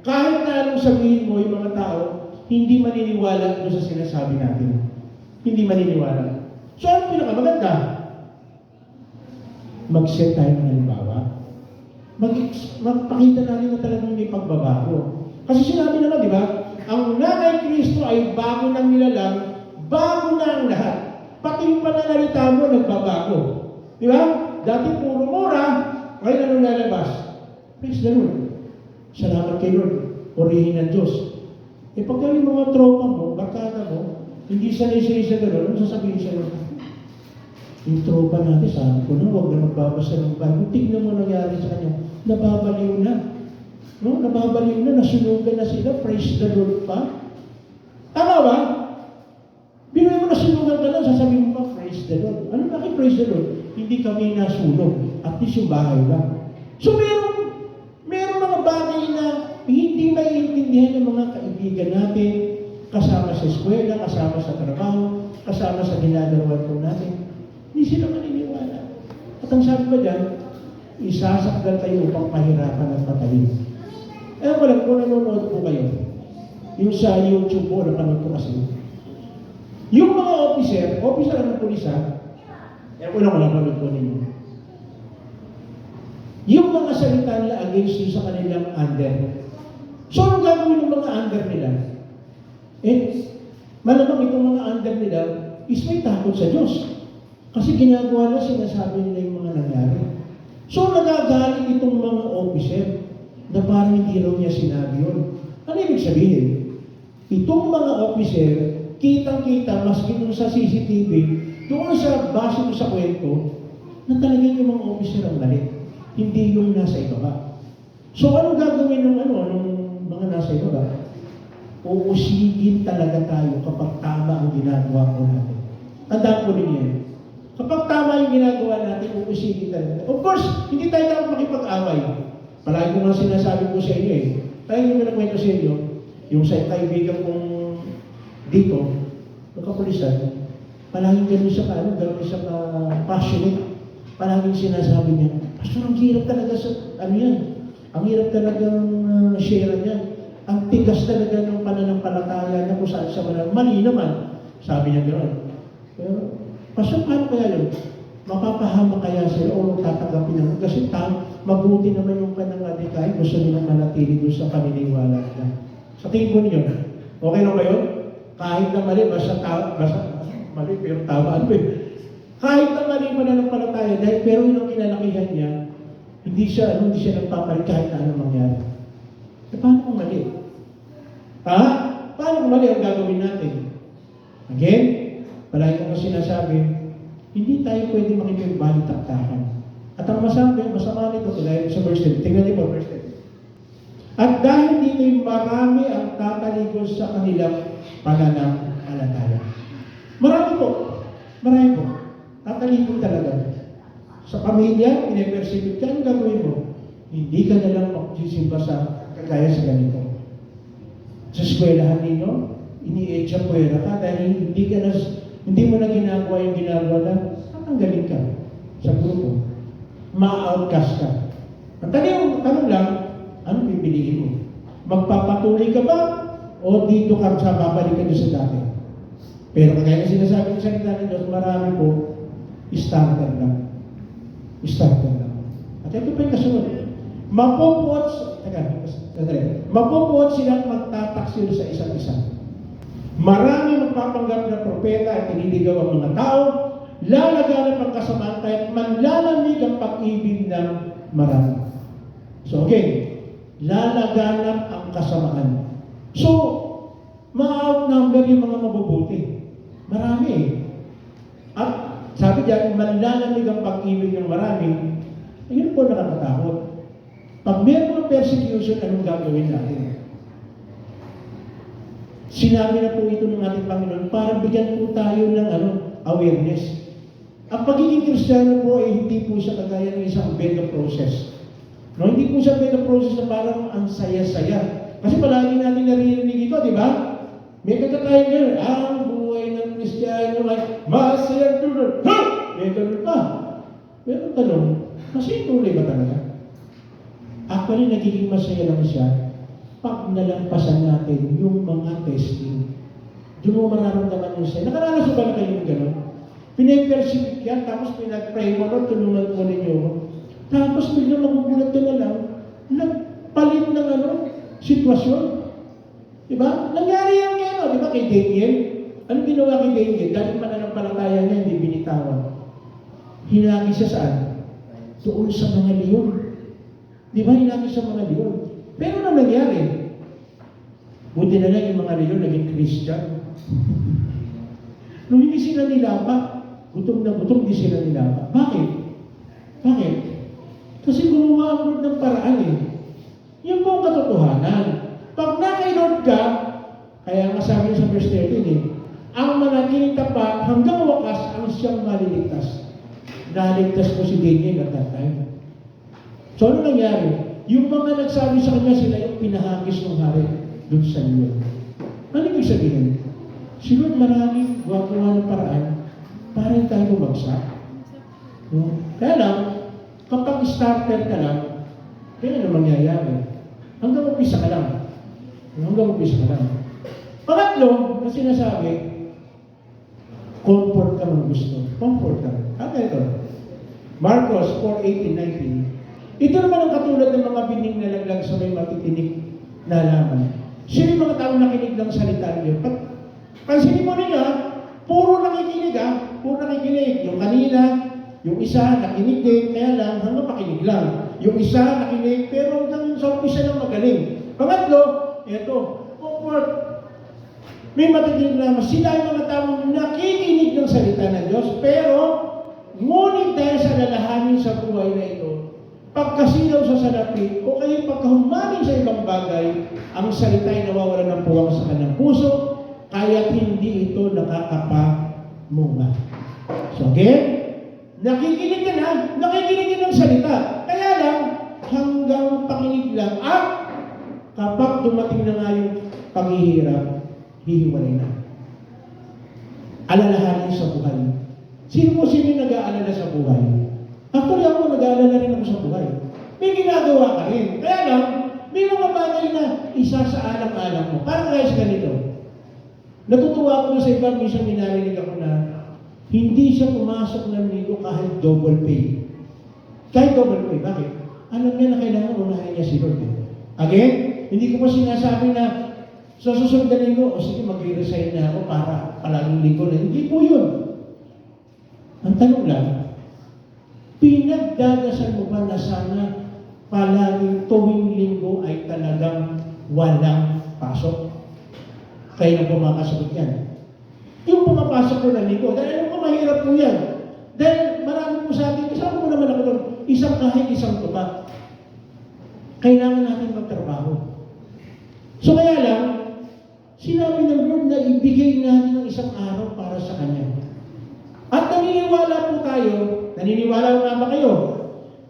kahit na anong sabihin mo yung mga tao, hindi maniniwala doon sa sinasabi natin. Hindi maniniwala. So, ano pinakamaganda? Mag-set tayo ng halimbawa. Magpakita natin na talagang may pagbabago. Kasi sinabi naman, di ba? Ang nanay Kristo ay bago ng nilalang, bago na ang lahat. Pati yung pananalita mo, nagbabago. Di ba? Dati puro mura, ngayon ano lalabas? Praise the Lord. Salamat kay Lord. Purihin ng Diyos. E pagka yung mga tropa mo, barkada mo, hindi sanay-sanay sa gano'n, ano sasabihin sa Lord? Yung tropa natin, sabi ko na, huwag na magbabasa ng Bible. Tignan mo nangyari sa kanya. Nababaliw na. No? Nababaliw na, nasunugan na sila. Praise the Lord pa. Tama ba? Binoy mo nasunugan ka na, sasabihin mo pa, praise the Lord. Ano bakit praise the Lord? Hindi kami nasunog. At least yung bahay lang. So meron mga bagay na hindi maiintindihan ng mga kaibigan natin, kasama sa eskwela, kasama sa trabaho, kasama sa ginagawa po natin. Hindi sila maniniwala. At ang sabi ba dyan, isasakdal kayo upang pahirapan at patayin. Ewan ko lang, kung nanonood po kayo, yung sa YouTube po, napanood ko kasi. Yung mga officer ng pulis ha, ewan ko lang kung napanood po ninyo. Yung mga salita nila against you sa kanilang under. So, anong gagawin ng mga under nila? Malamang itong mga under nila is may takot sa Diyos. Kasi ginagawa na sinasabi nila yung mga nangyari. So, nagagalit itong mga officer na parang hindi raw niya sinabi yun. Ano ibig sabihin? Itong mga officer, kitang-kita, maski dun sa CCTV, doon sa base mo sa kwento, na talagang yung mga officer ang mali. Hindi yung nasa ibaba. So, anong gagawin ng mga nasa ibaba? Uusigin talaga tayo kapag tama ang ginagawa ko natin. Tandaan ko rin yan. Kapag tama yung ginagawa natin, uusigin talaga. Of course, hindi tayo dapat makipag-away. Palagi ko nga sinasabi ko sa inyo Tayo yung nakwento sa inyo, yung sa kaibigan kong dito, nagkapulisan, palaging gano'n siya gano'n siya passionate. Palaging sinasabi niya, Pastor, ang hirap talaga sa, ang hirap talagang share niya. Ang tigas talaga ng pananampalataya niya kung saan siya mali naman. Sabi niya gano'n. Pero, Pastor, paano kaya yun? Mapapahama kaya sila o tatanggapin naman? Kasi mabuti naman yung kanang adikay, gusto nilang manatili doon sa paniniwala nila. Sa tingin ko ninyo, okay lang ba yun? Kahit na mali, basta mali, pero tama Kahit na mali pananampalataya, pero yun ang kinalakihan niya, hindi siya nagpapalit kahit na anong mangyari. Paano kung mali? Paano kung mali ang gagawin natin? Again, palagi ko sinasabi, hindi tayo pwede makikigbalik-taktakan. At ang masama nito, dahil sa verse 10, tingnan niyo po verse 10. At dahil dito'y marami ang tatalikos sa kanilang pananampalataya. Marami po. Tatalikod talaga. Sa pamilya, pinapersibit ka, anong gagawin mo? Hindi ka na lang magsisimba sa kagaya sa ganito. Sa eskwelahan ninyo, ini-echa puwera ka dahil hindi mo na ginagawa yung ginagawa na, tatanggalin ka sa grupo. Ma-outcast ka. Ang tanong lang, anong pipiliin mo? Magpapatuloy ka ba? O dito ka sa babalik ka doon sa dati? Pero kagaya sinasabi ng salita ng Diyos, marami po, starter lang. At ito pa yung kasunod. Mapupuot silang magtataksil sa isa't isa. Marami magpapanggap na propeta at iniligaw ang mga tao, lalaganap ang kasamaan at manlalamig ang pag-ibig ng marami. So again, lalaganap ang kasamaan. So, ma-outnumber yung mga mabubuti. Marami eh. At sabi diyan, manlalamig ang pag-ibig ng marami, ayun po nakakatakot. Pag meron ng persecution, anong gagawin natin? Sinabi na po ito ng ating Panginoon para bigyan po tayo ng awareness. Ang pagiging Kristiyano po ay hindi po siya kagaya ng isang beda process. No, hindi po siya beda process na parang ang saya-saya. Kasi palagi natin naririnig ito, di ba? May katatayan ganun, ang buhay ng Kristiyano ay masayang tulad. Ha! May ganun pa. Pero tanong, masayang tuloy ba talaga? Actually, nagiging masaya lang siya pag nalampasan natin yung mga testing. Doon mo mararamdaman yung saya. Nakaranas ba na kayo ng gano'n? Pinapersibik yan, tapos pinag-pray mo na, tulungan mo ninyo. Tapos biglang magugulat ka na lang, nagpalit ng sitwasyon. Diba? Nangyari yan ngayon, diba kay Daniel? Anong ginawa kay Daniel? Dahil mananampalataya niya, hindi binitawan. Hinagi siya saan? Doon sa mga leon. Diba? Hinagi sa mga leon. Pero ano nangyari? Buti na lang yung mga leon naging Christian. Nung hindi sila nilapa, gutom na gutom, hindi sila nilapa. Bakit? Bakit? Kasi gumawa ang Lord ng paraan eh. Yung pong katotohanan. Pag na-kay Lord ka, kaya nga sabi sa verse 13 eh, ang manatiling tapat hanggang wakas ang siyang maliligtas. Naligtas ko si Daniel at that time. So ano nangyari? Yung mga nagsabi sa kanya, sila yung pinahagis ng hari doon sa Lord. Ano ibig sabihin? Si Lord maraming gagawa ng paraan para hindi tayo bumagsak. No? Kaya lang, kapag starter ka lang, kaya ano mangyayari? Hanggang umpisa ka lang. Hanggang umpisa ka lang. Pangatlo, na sinasabi, comfort ka man gusto. Comfort ka. Ano ito? Marcos 4:18-19. Ito naman ang katulad ng mga bining na laglag sa may matitinig na laman. Sino yung mga taong nakinig ng salita niyo? Pansinin mo ninyo, puro nakikinig puro nakikinig. Yung kanina, yung isa nakinig din, kaya lang, hanggang makinig lang. Yung isa nakinig, pero hanggang sa umpisa lang magaling. Pangatlo, eto, comfort. May matitinig naman, sila yung mga taong nakikinig ng salita ng Diyos, pero ngunit dahil sa lalahanin sa buhay na ito, pagkasilaw sa salapi o kayo pagkahumaling sa ibang bagay, ang salita ay nawawala ng puwang sa kanyang puso, kaya't hindi ito nakakapamunga. So again, nakikinig ka na, nakikinig ka ng salita. Kaya lang, hanggang pakinig lang. At kapag dumating na nga yung paghihirap, hihiwalay na. Alalahanin sa buhay. Sino yung nag-aalala sa buhay? Actually, ako nag-aalala rin ako sa buhay. May ginagawa ka rin. Kaya lang, may mga bagay na isa sa alam-alam mo. Parang kaya sa ganito. Natutuwa ako na sa iba, minsan minarinig ako na hindi siya pumasok ng linggo kahit double pay. Kahit double pay. Bakit? Alam niya na kailangan unahin niya si Lord. Again, hindi ko pa sinasabi na sa susunod na linggo, o sige, mag-resign na ako para palaging linggo na. Hindi po yun. Ang tanong lang, pinagdadasal mo ba na sana palaging tuwing linggo ay talagang walang pasok? Kaya nang pumakasagot yan. Yung pumapasok ko na linggo, dahil alam ko mahirap po yan. Dahil marami po sa atin, kasama mo naman ako doon, isang kahit isang tuka. Kailangan natin magtrabaho. So kaya lang, sinabi ng Lord na ibigay natin ng isang araw para sa Kanya. At naniniwala po tayo, naniniwala nga ba kayo?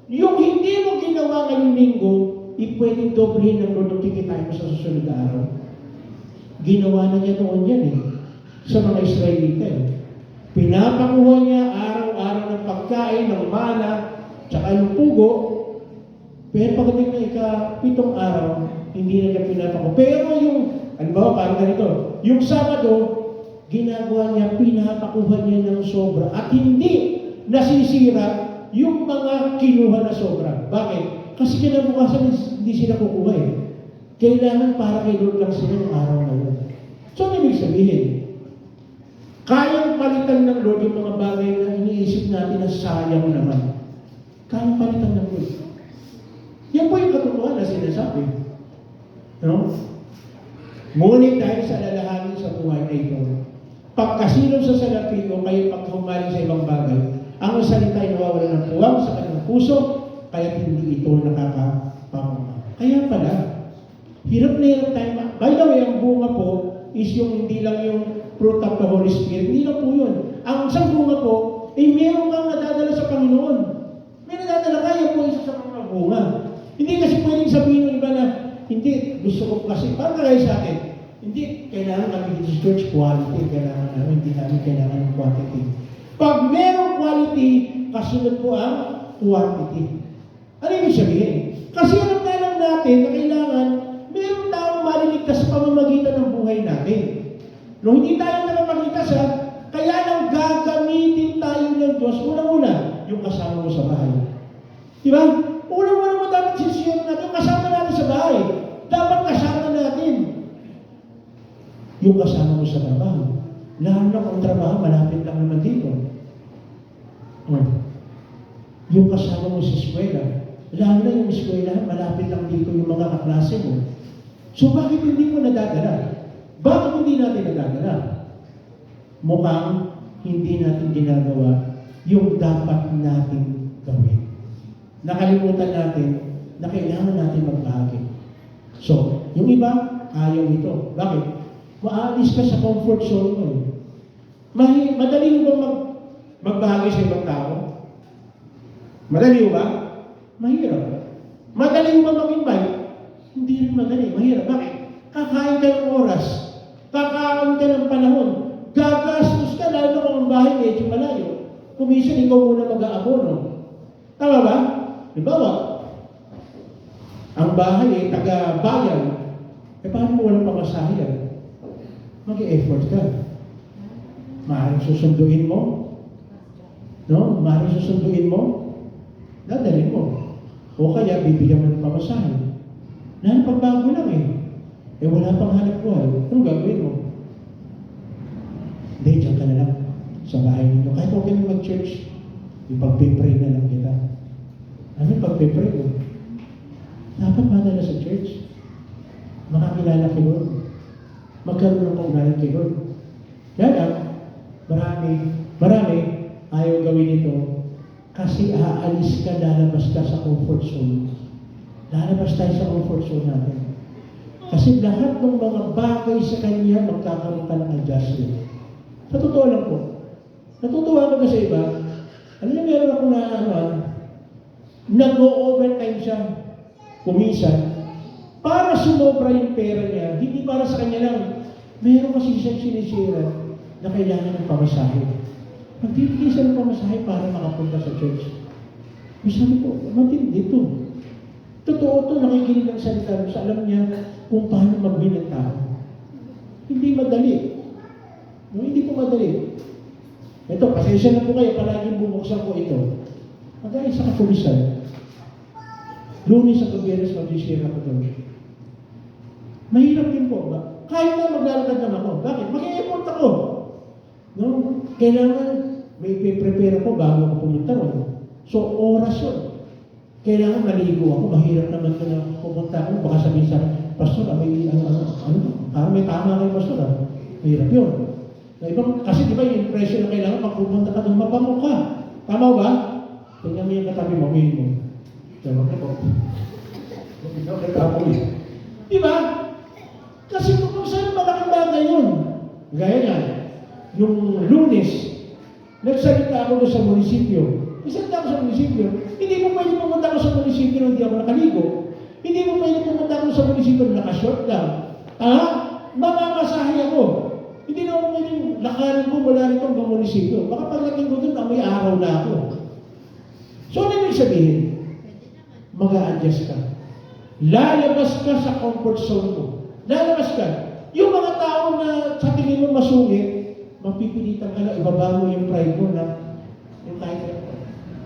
Yung hindi mo ginawa ngayong linggo, pwedeng doblehin ng Lord ng tikitain mo sa susunod na araw. Ginawa na niya noon yan sa mga Israelita. Pinapakuha niya araw-araw ng pagkain, ng mana, tsaka ng pugo. Pero pagdating na ika-pitong araw, hindi na niya pinapakuha. Pero yung, halimbawa parang ganito, yung Sabado, ginagawa niya, pinapakuha niya ng sobra at hindi nasisira yung mga kinuha na sobra. Bakit? Kasi kinabukasan hindi sila kukuha Kailangan para kay Lord lang sila yung araw na yun. So, ano ibig sabihin? Kayang palitan ng Lord yung mga bagay na iniisip natin na sayang naman. Kayang palitan ng Lord. Yan po yung katotohanan na sinasabi. No? Ngunit dahil sa lalahanin sa buhay na ito, pagkasilong sa salapi o kayo paghumaling sa ibang bagay, ang salita ay nawawala ng puwang sa kanyang puso, kaya hindi ito nakakapamama. Kaya pala, hirap na hirap tayo. By the way, ang bunga po is yung hindi lang yung fruit of the Holy Spirit. Hindi lang po yun. Ang isang bunga po, meron kang nadadala sa Panginoon. May nadadala kaya po isa sa mga bunga. Hindi kasi pwedeng sabihin ng iba na, hindi, gusto ko kasi, parang kaya sa akin, hindi, kailangan kami dito sa church, quality, kailangan namin, hindi namin kailangan ng quantity. Pag merong quality, kasunod po ang quantity. Ano ibig sabihin? Kasi alam na lang natin na kailangan merong taong maliligtas sa pamamagitan ng buhay natin. Nung hindi tayo nakapagligtas, kaya lang gagamitin tayo ng Diyos. Unang-una, yung kasama mo sa bahay. Diba? Unang-una mo dapat sisiyon natin, yung kasama natin sa bahay. Dapat kasama natin. Yung kasama mo sa trabaho. Lalo na kung trabaho, malapit lang naman dito. Yung kasama mo sa eskwela. Lalo na yung eskwela, malapit lang dito yung mga kaklase mo. So bakit hindi mo nadadala? Bakit hindi natin nadadala? Mukhang hindi natin ginagawa yung dapat natin gawin. Nakalimutan natin na kailangan natin magbahagi. So, yung iba, ayaw ito. Bakit? Maalis ka sa comfort zone mo. Madali mo ba magbahagi sa ibang tao? Madali mo ba? Mahirap. Madali mo ba mag-invite? Hindi rin madali. Mahirap. Bakit? Kakain ka ng oras. Kakain ka ng panahon. Gagastos ka, lalo na kung ang bahay medyo malayo. Kumisan, ikaw muna mag-aabono. Tama ba? Halimbawa, ang bahay ay taga-bayan. Paano mo walang pamasahe yan? Mag-e-effort ka. Maaaring susunduin mo. No? Maaaring susunduin mo. Dadalhin mo. O kaya, bibigyan mo ng pamasahe. Dahil pagbago lang wala pang hanap buhay. Anong gagawin mo? Hindi, dyan ka na lang sa bahay ninyo. Kahit okay na mag-church, ipag-pray na lang kita. Ano pag-pray mo? Dapat madala sa church. Makakilala kay Lord. Magkaroon ng kaugnayan kay Lord. Kaya lang, marami ayaw gawin ito kasi aalis ka, lalabas ka sa comfort zone. Lalabas tayo sa comfort zone natin. Kasi lahat ng mga bagay sa Kanya, magkakaroon ka ng adjustment. Sa totoo lang po. Natutuwa ko na sa iba. Alam niyo, meron ako na nag-o-overtime siya. Kuminsan. Para sumobra yung pera niya, hindi para sa kanya lang. Meron kasi siyang sinisira na kailangan ng pamasahe. Magbibigay siya ng pamasahe para makapunta sa church. Sabi ko, matindi ito. Totoo ito, nakikinig ang salita. Alam niya kung paano mag-win ng tao. Hindi madali. No, hindi po madali. Ito, pasensya na po kayo, palaging bubuksan ko ito. Magaya sa kapulisan. Lunes sa Biyernes, mag-share ako doon. Mahirap din po ba? Kahit na maglalakad naman ako. Bakit? Mag-i-effort ako. No? Kailangan may prepare ako bago ako pumunta ron. So, oras yun. Kailangan maligo ako. Mahirap naman ko na pumunta ako. Baka sabihin sa akin, Pastor, parang may tama kayo, Pastor. Mahirap yun. Kasi di ba yung impression na kailangan magpupunta ka doon, mabango ka. Tama ba? Tingnan mo yung katabi mo, main mo. Diba ka po? Ikaw nagkapoy. Di ba? Kasi kung saan malaking bagay yun. Gaya nga, yung Lunes, nagsalita ako doon sa munisipyo. Nagsalita ako sa munisipyo. Hindi mo pwede pumunta ako sa munisipyo nung hindi ako nakaligo. Hindi mo pwede pumunta ako sa munisipyo nung nakashort lang. Mamamasahe ako. Hindi na ako pwede lakarin ko mula rito ang munisipyo. Baka pagdating ko doon, may araw na ako. So, ano ibig sabihin? Mag-a-adjust ka. Lalabas ka sa comfort zone mo. Lalabas ka. Yung mga tao na sa tingin mo masungit, mapipilitan ka na, ibaba mo yung pride mo na yung kahit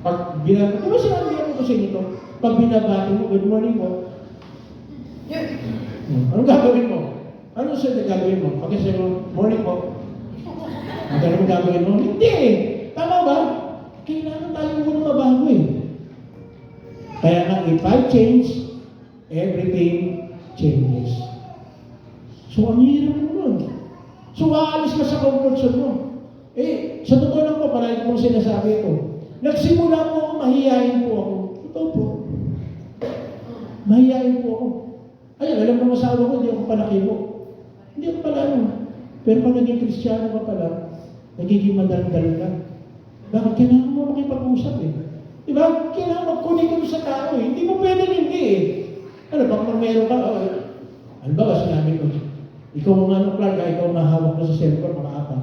pag binabati, diba sinabi ako sa inyo? Pag binabati mo, good morning mo. Anong gagawin mo? Ano sa gagawin mo? Pag kasi mo, morning po. Ano mo gagawin mo? Hindi Tama ba? Kailangan tayo muna mabago Kaya nga, if I change, everything changes. So, ang hirap mo nun. So, aalis ka sa comfort zone mo. Sa totoo lang po, palagi kong sinasabi ito. Nagsimula po ako, mahihayin po ako. Totoo po. Mahihayin po ako. Ayun, alam mo masawa ko, hindi ako palaki po. Hindi ako pala ano. Pero pag naging Kristiyano ka pala, nagiging madaldal ka. Bakit? Kailangan mo makipag-usap eh. Diba? Kailangan mag-connect ka sa tao eh. Hindi mo pwedeng hindi eh. Ano, baka meron ka, ano ba, sinabi ko, ikaw mga ano, Clark, ikaw mahawak na sa cellphone, mga apat.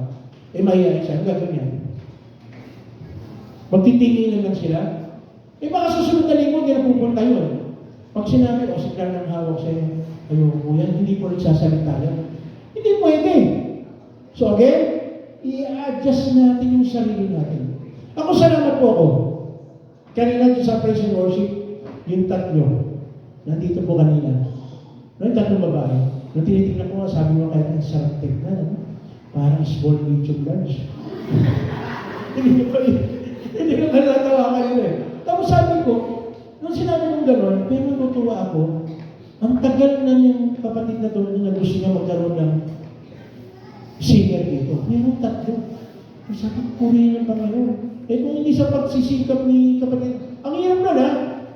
Mahihayin siya, gagawin yan. Magtitingin lang sila. Baka susunod na linggo, hindi na pupunta yun. Pag sinabi, si Clark nang hawak sa'yo, ayoko yan, hindi po nagsasalita yan. Hindi pwede. So again, i-adjust natin yung sarili natin. Ako, salamat po ako. Kanina sa praise and worship, yung tatlo, nandito po kanina. Yung tatlong babae, nung tinitingnan ko, sabi mo kahit ang sarap tignan, parang small medium lunch. Hindi ko pa natawa kanina eh. Tapos sabi ko, nung sinabi kong gano'n, pero natutuwa ako, ang tagal na yung kapatid na doon na gusto niya magkaroon ng singer dito. Meron tatlo. Sabi ko, purihin pa ngayon. Kung hindi sa pagsisikap ni kapatid, ang hirap na na,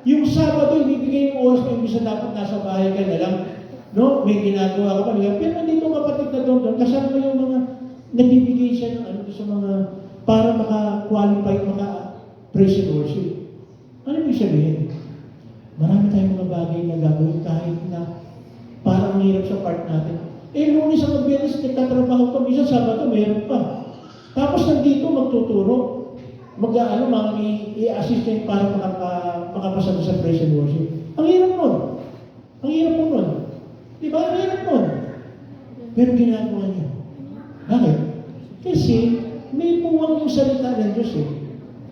yung Sabado, ibibigay yung oras mo, imbis na dapat nasa bahay ka na lang. No? May ginagawa ka pa niya. Pero nandito kapatid na doon, kasama yung mga nagbibigay siya ng ano sa mga, para maka-qualify, maka-praise and worship. Ano yung sabihin? Marami tayong mga bagay na gagawin kahit na parang hirap sa part natin. Lunes ang Biyernes, nagtatrabaho ka, minsan Sabado, meron pa. Tapos nandito magtuturo, i-assist niya para makapasama sa praise and worship. Ang hirap nun. Ang hirap mo nun. Di ba? Ang hirap nun. Pero ginagawa niya. Bakit? Kasi may puwang yung salita ng Diyos eh.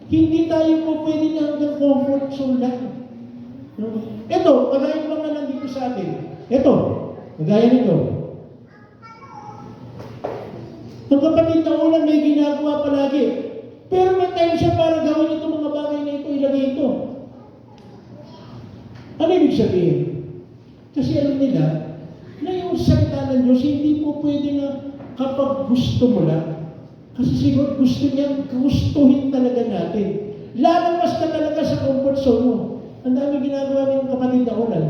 Hindi tayo po pwede na hanggang comfort zone lang. Ito, kagaya mga nandito sa atin. Ito, kagaya nito. Ang kapatid na ulan may ginagawa palagi. Pero may time siya para gawin itong mga bagay na ito, ilagay ito. Ano ibig sabihin? Kasi alam nila na yung salita ng Diyos, hindi po pwede na kapag gusto mo lang. Kasi siguro gusto niya, gustuhin talaga natin. Lalabas ka talaga sa comfort zone mo. Ang dami ginagawa ng kapatid na ulan.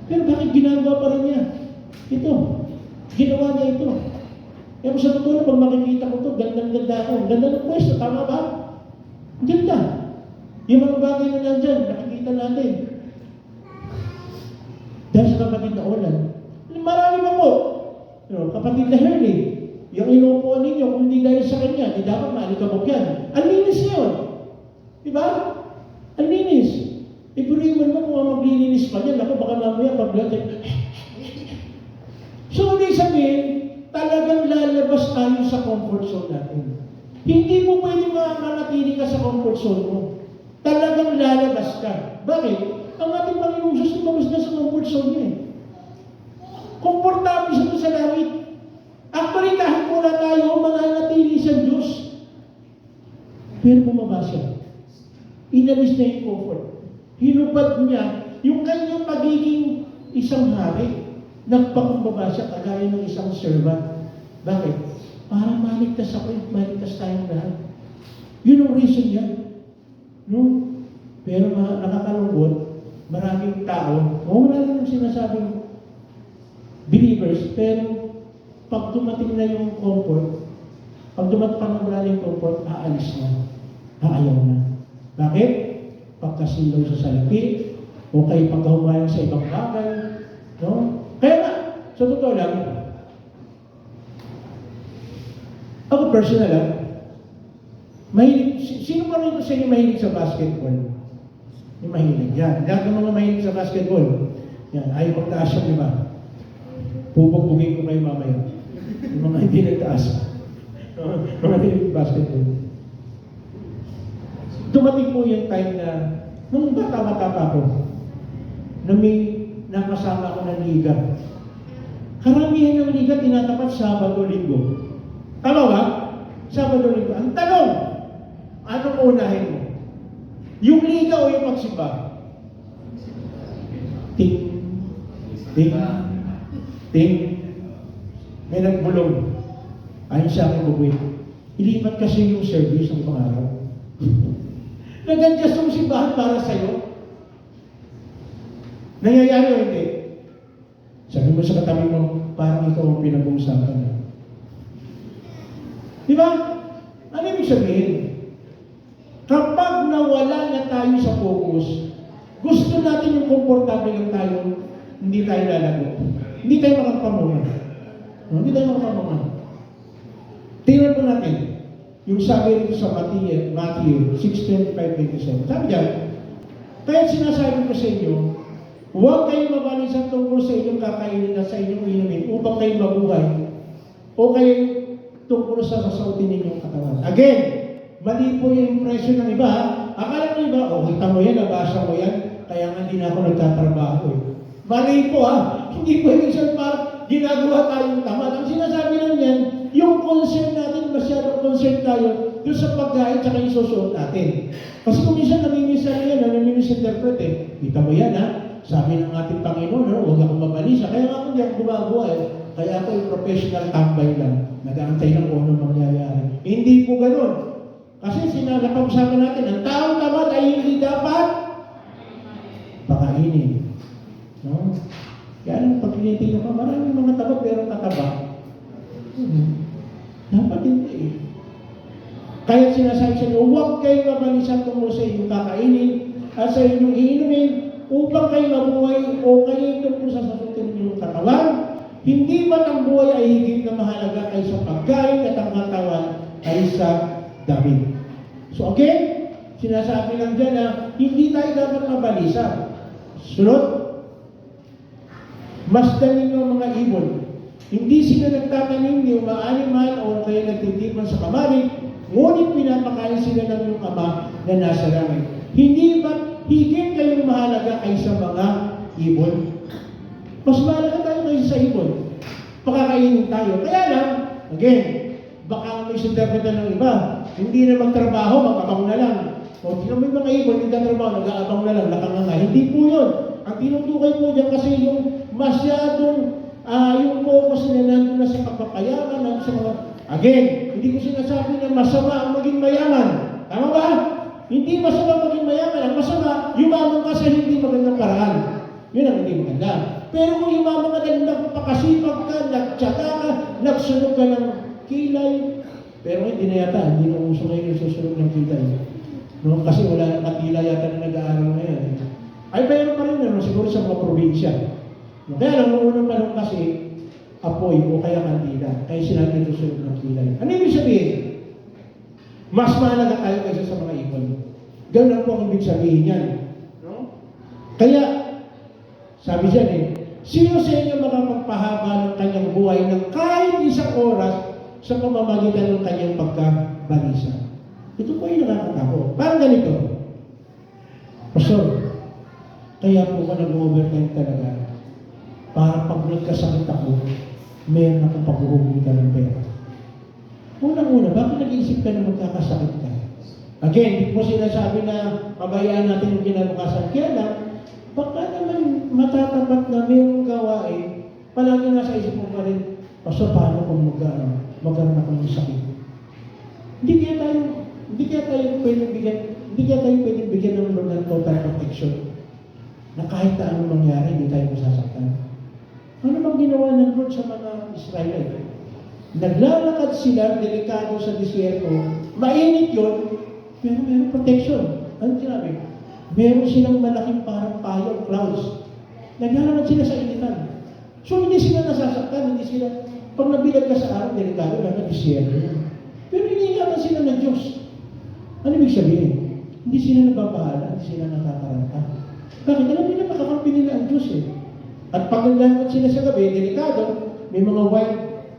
Pero bakit ginagawa pa rin niya? Ito. Ginawa niya ito. Kung sa totoo, pag makikita ko ito, gandang-ganda ako. Ganda ng pwesto, tama ba? Ganda. Yung mga bagay na nandyan, nakikita natin. Dahil sa kapatid na ulan. Marami pa po. Kapatid na Hurley. Yung inuupuan ninyo, kung hindi dahil sa kanya, di dapat maalikabok yan. Ang linis yun. Diba? Ang linis. Ipuriman mo kung maglilinis pa yan. Ako baka mamaya pag-blood. So, hindi sabihin, talagang lalabas tayo sa comfort zone natin. Hindi mo pwede manatili ka sa comfort zone mo. Talagang lalabas ka. Bakit? Ang ating Panginoong Diyos lumabas na sa comfort zone niya. Komportable siya sa langit. Actually, kahit wala tayo, mananatili sa Diyos. Pero bumaba siya. Inalis na yung comfort. Hinubad niya yung kanyang pagiging isang hari. Nagpakumbaba siya kagaya ng isang servant. Bakit? Para maligtas ako, maligtas tayong lahat. Yun ang reason niya. No? Pero nakakalungkot, maraming tao, wala lang sinasabing believers, pero pag dumating na yung comfort, pag dumating na wala yung comfort, aalis na. Aayaw na. Bakit? Pagkasilaw sa salapi, o kay pagkahumayang sa ibang bagay. No? Kaya nga, sa totoo lang, ako personal mahilig, sino pa rin sa inyo mahilig sa basketball? Yung mahilig. Yan. Lahat ng mga mahilig sa basketball. Yan. Ayaw magtaas yung iba. Pupugbugin ko kayo mamaya. Yung mga hindi nagtaas. Mga mahilig basketball. Dumating po yung time na, nung bata-bata pa ako, na may nakasama ko ng liga. Karamihan ng liga tinatapat Sabado-Linggo. Tama ba? Sabado-Linggo. Ang tanong, anong unahin mo? Yung liga o yung magsimba? Ting. Ting. Ting. may nagbulong. Ayon sa akin, bubuin. Ilipat kasi yung service ng pangaraw. Nag-adjust yung simbahan para sa'yo. Nangyayari o hindi? Sabi mo sa katabi mo, parang ikaw ang pinag-uusapan na. Di ba? Ano ibig sabihin? Kapag nawala na tayo sa focus, gusto natin yung komportable lang tayo, hindi tayo lalago. Hindi tayo makapamungan. Hindi tayo makapamungan. Tingnan po natin, yung sabi rito sa Matthew 6:25-27. Sabi diyan, kaya sinasabi ko sa inyo, huwag kayong mabalisan tungkol sa inyong kakainin at sa inyong inumin upang kayo mabuhay o kayo tungkol sa sasautin ninyong katawan. Again, mali po yung impression ng iba. Akala ng iba, kita mo yan, nabasa mo yan, kaya nga hindi na ako nagtatrabaho. Mali po hindi po yung isang parang ginagawa tayong tamad. Ang sinasabi lang yan, yung concern natin, masyadong concern tayo doon sa pagkain at yung susuot natin. Kasi kung minsan namimisinterpret kita mo yan sabi ng ating Panginoon, huwag akong mabalisa. Kaya nga ako hindi ako gumagawa Kaya ako yung professional tambay lang. Nag-aantay lang kung ano mangyayari. Hindi po ganun. Kasi napag-usapan natin, ang taong tamad ay hindi dapat pakainin. No? Kaya lang pag tinitingnan ka, maraming mga tamad pero tataba. Dapat hindi Kaya sinasabi sa inyo, huwag kayong mabalisan tungkol sa inyong kakainin at sa inyong iinumin upang kayo mabuhay o kayo tungkol sa sasutin ninyong katawan. Hindi ba ang buhay ay higit na mahalaga ay sa pagkain at ang katawan ay sa damit? So again, sinasabi lang dyan hindi tayo dapat mabalisa. Sunod, masdan ninyo ang mga ibon. Hindi sila nagtatanim ni umaaniman o kaya nagtitipon sa kamari, ngunit pinapakain sila ng iyong ama na nasa langit. Hindi ba higit kayong mahalaga kaysa mga ibon? Mas mahalaga tayo kaysa sa ibon. Pakakainin tayo. Kaya lang, again, baka may sinterpretan ng iba. Hindi na magtrabaho, mag-abang na lang. O, sino may mga ibon, hindi na trabaho, nag-aabang na lang, nakanganga. Hindi po yun. Ang tinutukay po dyan kasi yung masyadong yung focus na nandun na sa pagpapayaman, sa mga... Again, hindi ko sinasabi na masama ang maging mayaman. Tama ba? Hindi masama maging mayaman. Ang masama, yumaman ka sa hindi magandang paraan. Yun ang hindi maganda. Pero kung yumaman ka na nagpakasipag ka, nagtsaka ka, nagsunog ka ng kilay, pero hindi na yata, hindi na uso ngayon yung susunog ng kilay. No? Kasi wala nang katila yata na nag-aaral ngayon. Ay, pero pa rin siguro sa mga probinsya. No? Kaya lang, noong unang panahon kasi, apoy o kaya kandila. Kaya sinabi ng susunod ng kilay. Ano ibig sabihin? Mas mahalaga tayo kaysa sa mga ibon. Ganun lang po ang ibig sabihin yan. No? Kaya, sabi dyan sino sa inyo makapagpahaba ng kanyang buhay ng kahit isang oras sa pamamagitan ng kanyang pagkabalisa? Ito po yung nakakatakot. Parang ganito. Pastor, kaya po ka nag-overtime talaga para pag nagkasakit ako, meron akong pag-uhugi ka ng pera. Unang-una, bakit nag-iisip ka na magkakasakit ka? Again, hindi po sinasabi na pabayaan natin yung kinabukasan. Kaya lang, baka naman matatapat na mayroong gawain, palagi nasa isip mo pa rin, paso paano kung magkaroon ako ng sakit? Hindi kaya tayo pwedeng bigyan ng Lord ng total protection na kahit na anong mangyari, hindi tayo masasaktan. Ano bang ginawa ng Lord sa mga Israelite? Naglalakad sila, delikado sa disyerto. Mainit yun, pero meron protection. Ano sinabi? Meron silang malaking parang payong clouds. Naglalakad sila sa initan. So hindi sila nasasaktan, hindi sila, pag nabilag ka sa araw, delikado lang na disyerto. Pero iniingatan sila ng Diyos. Ano ibig sabihin? Hindi sila nababahala, hindi sila natataranta. Bakit? Alam nila, makakampi nila ang Diyos At pag naglalakad sila sa gabi, delikado, may mga wild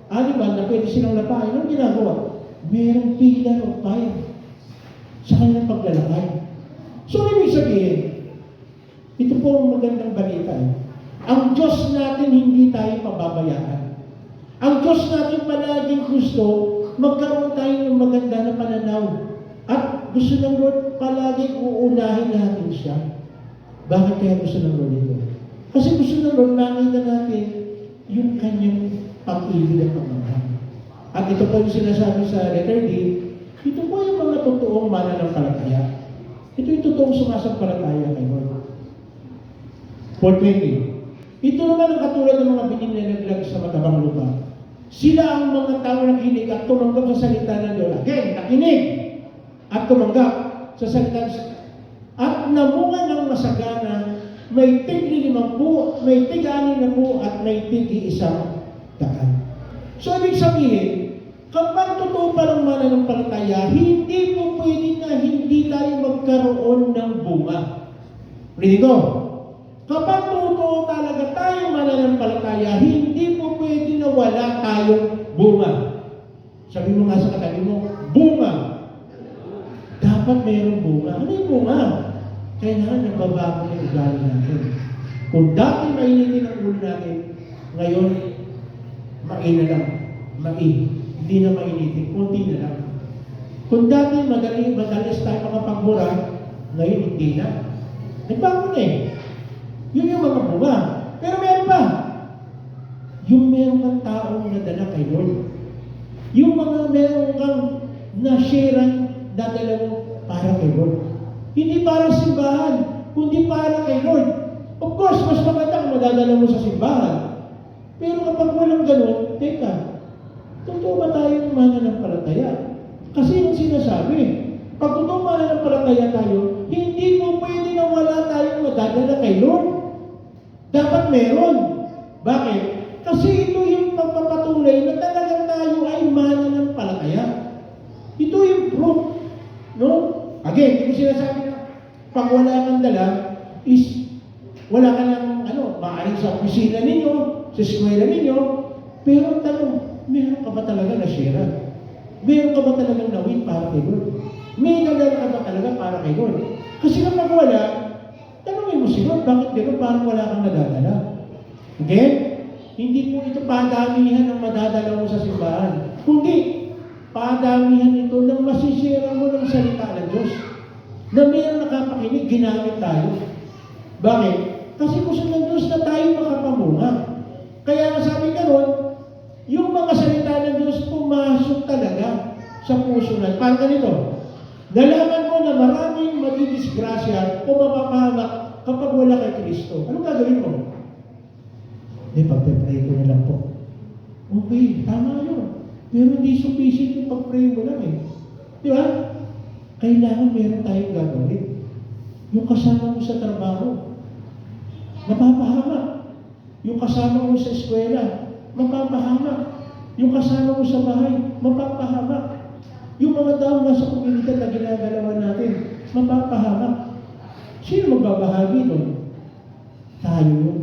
animal na pwede silang lapain. Anong ginagawa? Mayroong pillar of fire sa kanilang paglalakad. So, ano ibig sabihin? Ito po ang magandang balita. Ang Diyos natin hindi tayo pababayaan. Ang Diyos natin palaging gusto magkaroon tayo ng maganda na pananaw. At gusto ng Lord palaging uunahin natin siya. Bakit kaya gusto ng Lord ito? Kasi gusto ng Lord makita natin yung kanyang pag-ibig at pagmamahal. At ito po yung sinasabi sa letter D, ito po yung mga totoong mananampalataya. Ito yung totoong sumasampalataya kay Lord. 4:20. Ito naman ang katulad ng mga bining na naglag sa matabang lupa. Sila ang mga tao nakinig at tumanggap sa salita ng Diyos. Again, nakinig at tumanggap sa salita at namunga ng masagana, may tig-50, may tig-60 at may tig-100. So, ibig sabihin, kapag totoo pa ng mananampalataya, hindi po pwede na hindi tayo magkaroon ng bunga. Ready ko? Kapag totoo talaga tayo mananampalataya, hindi po pwede na wala tayong bunga. Sabi mo nga sa katabi mo, bunga. Dapat mayroong bunga. Ano yung bunga? Kailangan nagbabago ng ugali natin. Kung dati mainitin ang ulo natin, ngayon, maina lang. Hindi na mainitin. Kunti na lang. Kung dati madalis tayo makapagmura, ngayon hindi na. Nagbago na eh. Yun yung mga bunga. Pero meron pa. Yung meron kang taong nadala kay Lord. Yung mga meron kang na-sharean, dadala mo para kay Lord. Hindi para sa simbahan, kundi para kay Lord. Of course, mas maganda kung madadala mo sa simbahan. Pero kapag walang ganun, teka, totoo ba tayong mananampalataya? Kasi yung sinasabi, pag totoo mananampalataya tayo, hindi mo pwede na wala tayong madadala kay Lord. Dapat meron. Bakit? Kasi ito yung pagpapatunay na talagang tayo ay mananampalataya. Ito yung proof. No? Again, hindi ko sinasabi na pag wala kang dala, is wala ka ng maaaring sa opisina ninyo, sa eskwela ninyo, pero ang tanong, meron ka ba talaga na share? Meron ka ba talagang nawin para kay Lord? May nadala ka ba talaga para kay Lord? Kasi kapag wala, tanongin mo si Lord, bakit gano'n parang wala kang nadadala? Again, hindi po ito padamihan ng madadala mo sa simbahan. Kundi, padamihan ito ng masisira mo ng salita ng Diyos. Na mayroong nakapakinig, ginamit tayo. Bakit? Kasi gusto ng Diyos na tayo makapamunga. Kaya sabi ka nun, yung mga salita ng Diyos pumasok talaga sa puso natin. Parang ganito, nalaman mo na maraming madidisgrasya o mapapahamak kapag wala kay Kristo. Anong gagawin mo? Pagpe-pray ko na lang po. Okay, tama yun. Pero hindi sufficient yung pag-pray mo lang eh. Di ba? Kailangan meron tayong gagawin. Yung kasama mo sa trabaho, mapapahamak. Yung kasama mo sa eskwela, mapapahamak. Yung kasama mo sa bahay, mapapahamak. Yung mga tao nasa komunidad na ginagalawan natin, mapapahamak. Sino magbabahagi doon? Tayo yun.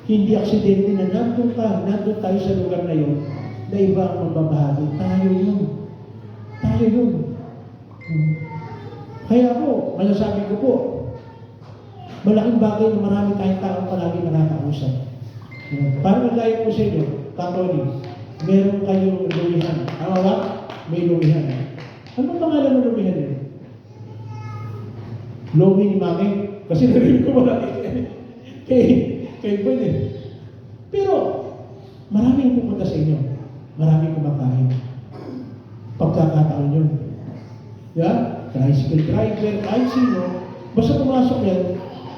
Hindi aksidente na nandun tayo sa lugar na yun, na iba ang magbabahagi. Tayo yun. Tayo yun. Kaya ako, masasabi ko po, malaking bagay na marami tayong tao palagi nakakausap. Parang nagaya po sa inyo, Catholic, meron kayong lumihan. Tama ba? May lumihan. Ano pangalan ng lumihan nyo? Lumi ni Mami. Kasi narinig ko malaki kay Gwen eh. Pero, maraming pupunta sa inyo. Maraming kumakain. Pagkakataon yun. Yeah? Tricycle driver, kahit sino, basta pumasok yan,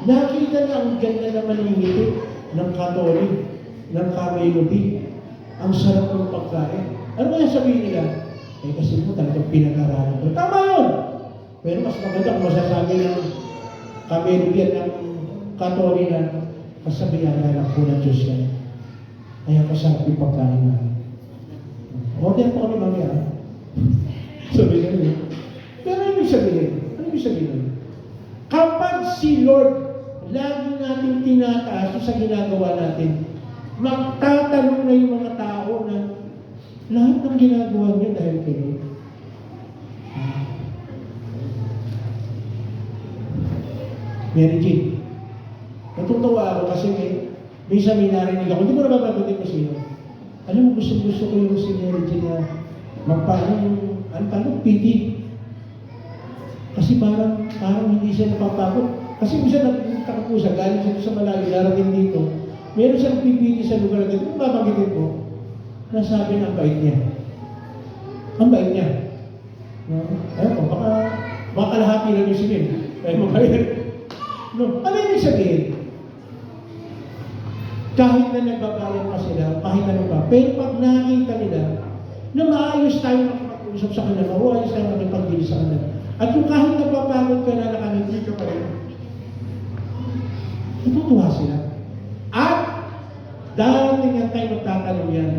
nakita na ang ganda naman ng ngiti ng Catholic, ng Kamelody. Ang sarap ng pagkain. Ano kaya sabihin nila? Kasi mo talagang pinag-aralan ko. Tama yun! Pero mas maganda kung masasabi ng Kamelody at ng Catholic na kasabihan na lang po ng Diyos yan. Kaya masarap yung pagkain namin. Order po kami mamaya. Sabihin nyo. Pero ano sabihin? Ano yung sabihin? Kapag si Lord lagi natin tinataas sa ginagawa natin, magtatanong na yung mga tao na lahat ng ginagawa niya dahil kay Lord. Mary Jean, natutuwa ako kasi minsan may narinig ako, hindi mo nababagutin ko sino. Alam mo, gusto ko yung si Mary Jean na magpaano, piti. Kasi parang hindi siya napapagod. Kasi minsan nakikita ko siya, galing siya sa malayo, darating dito. Meron siyang pipili sa lugar na dito. Kung babagitin ko, nasabi ng bait niya. Ang bait niya. No? Ayun po, baka kalahati lang yung silin. Kaya mabait. No? Ano yung sabihin? Kahit na nagbabayan pa sila, kahit ano pa, pero pag nakita nila na maayos tayo makapag-usap sa kanila, maayos tayo makapag-bili sa kanila. At yung kahit napapagod ka na nakangiti ka pa rin, natutuwa sila. At darating ang tayo magtatanong yan,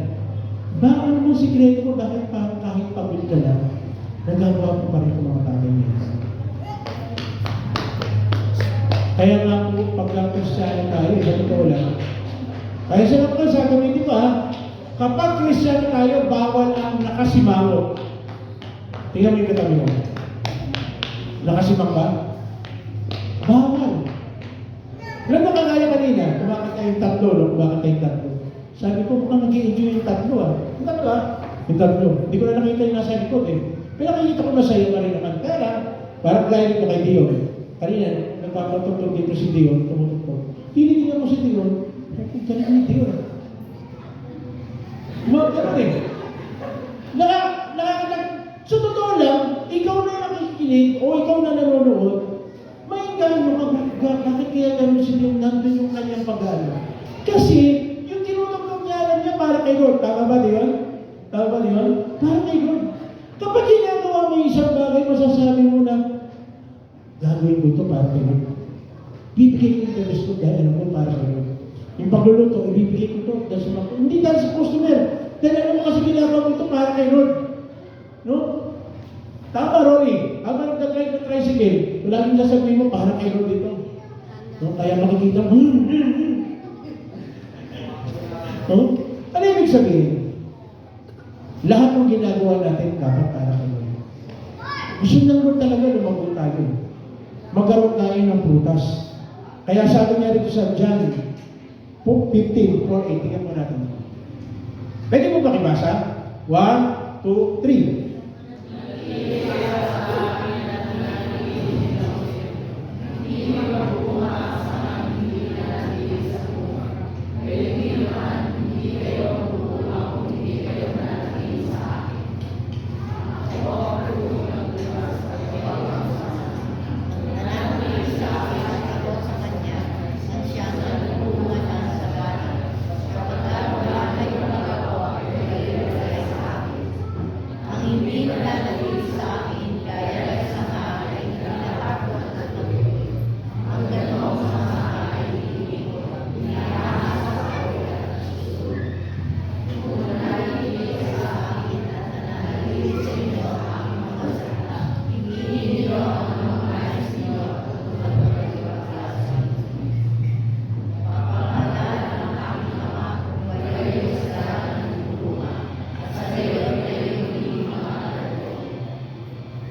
ba ano mong sikreto ko, bakit parang kahit pagod ka na, nagagawa ko pa rin kung mga bagay niya. Kaya nga po, pagka-Kristiyano tayo, sa totoo lang, kaya sa mga sa gamitin ko kapag Kristiyano tayo, bawal ang nakasimangot. Tingnan mo yung katabi mo. Nakasimang ba? Bawal. Alam mo kagaya kanina, kumakit tayong tatlo, no? Kumakit tayong tatlo. Sabi ko, mukhang nag-i-enjoy yung tatlo Yung tatlo Yung tatlo. Hindi ko na nakita yung nasa likod Pero nakikita ko masaya pa rin naman. Kaya parang gaya nito kay Dion. Kanina, nagpapatugtog dito si Dion, tumutugtog. Tinitingnan mo si Dion, galing ni Dion. Ganun sa totoo lang, ikaw na nakikinig o ikaw na nanonood, may gano'n ka, bakit kaya gano'n si Dion, nandun yung kanyang pag-aaral. Kasi, yung tinutugtog niya, alam niya para kay Lord. Tama ba, Dion? Tama ba, Dion? Para kay Lord. Kapag ginagawa mo isang bagay, masasabi mo na, gagawin ko ito para kay Lord. Bibigay ko yung interest ko dahil alam ko para kay Lord. Yung pagluluto, ibibigay ko ito dahil sa mga, hindi dahil sa customer. Dahil alam mo kasi ginagawa mo ito para kay Lord. No? Tama, Rolly. Habang nagdadrive na tricycle, laging sasabihin mo para kay Lord ito. No? Kaya makikita mo, no? Ano ibig sabihin? Lahat ng ginagawa natin dapat para kay Lord. Gusto ng Lord talaga lumagot tayo. Magkaroon tayo ng prutas. Kaya sabi niya rito sa John 15:4-8, tingnan mo natin. Pwede mo pakibasa? 1, 2, 3.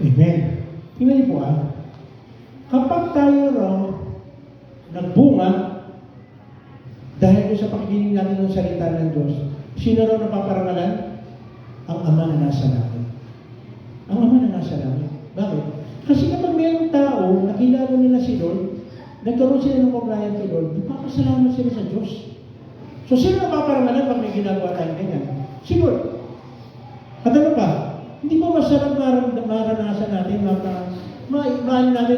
Amen. Tingnan niyo po kapag tayo raw nagbunga dahil sa pakikinig natin ng salita ng Diyos, sino raw napaparangalan? Ang Ama na nasa langit. Ang Ama na nasa langit. Bakit? Kasi kapag mayroong tao, nakilala nila si Lord, nagkaroon sila ng compliance kay Lord, nagpapasalamat sila sa Diyos. So, sino napaparangalan pag may ginagawa tayong ganyan? Si Lord. At ano pa? Hindi ba masarap maranasan natin,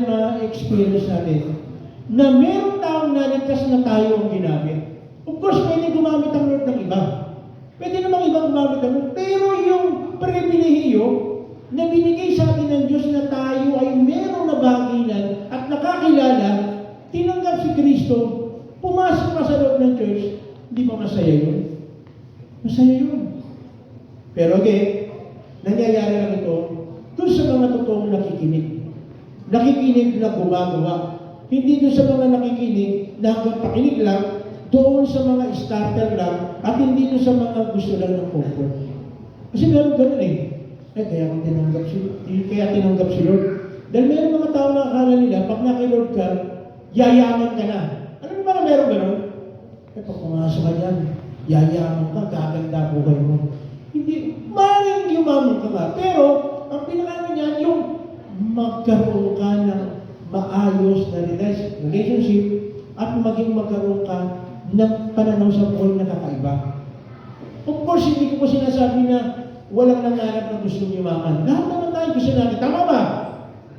ma-experience natin, na mayroong taong naligtas na tayo ang ginamit. Of course, pwede gumamit ang Lord ng iba. Pwede namang ibang gumamit ang Lord. Pero yung pribilehiyo na binigay sa atin ng Diyos na tayo ay mayroong nabaginan at nakakilala, tinanggap si Kristo, pumasok pa sa loob ng church, hindi ba masaya yun? Masaya yun. Pero nangyayari lang ito doon sa mga totoong nakikinig. Nakikinig na gumagawa. Hindi doon sa mga nakikinig na hanggang pakinig lang, doon sa mga starter lang, at hindi doon sa mga gusto lang ng comfort. Kasi meron ganun kaya tinanggap si Lord. Dahil meron mga tao na akala nila, pag naki-Lord ka, yayaman ka na. Ano ba na meron ganun? Pag pumasok ka dyan, yayaman ka, gaganda buhay mo. Hindi, maaaring yumaman ka ba? Pero, ang pinakaano niyan, yung magkaroon ka ng maayos na relationship at maging magkaroon ka ng pananaw sa buhay na kakaiba. Of course, hindi ko po sinasabi na walang nangarap na gusto yumaman. Lahat naman tayo gusto natin. Tama ba?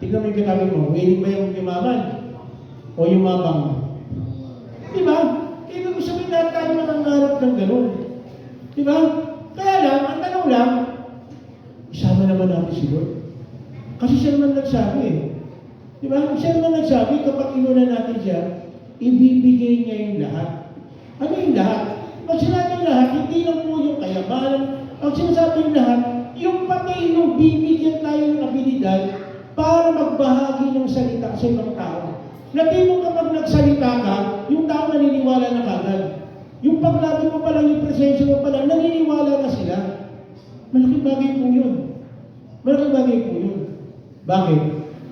Tignan mo yung katabi mo. Willing ba yung yumaman? O yumabang? Di ba? Ibig ko sabihin lahat tayo nangangarap ng ganun. Di ba? Kaya lang, ang tanong lang, isama naman natin si Lord. Kasi siya naman nagsabi eh. Di ba? Siya naman nagsabi, kapag inunan natin siya, ibibigay niya yung lahat. Ano yung lahat? Pag sinabi yung lahat, hindi lang po yung kayamanan. Pag sinasabi yung lahat, yung pati yung bibigyan tayo ng abilidad para magbahagi ng salita sa ibang tao. Na di mo kapag nagsalita ka, yung tao naniniwala na kagad. Yung paglabi mo pa lang, yung presensya mo pa lang, naniniwala na sila. Malaking bagay po yun. Malaking bagay po yun. Bakit?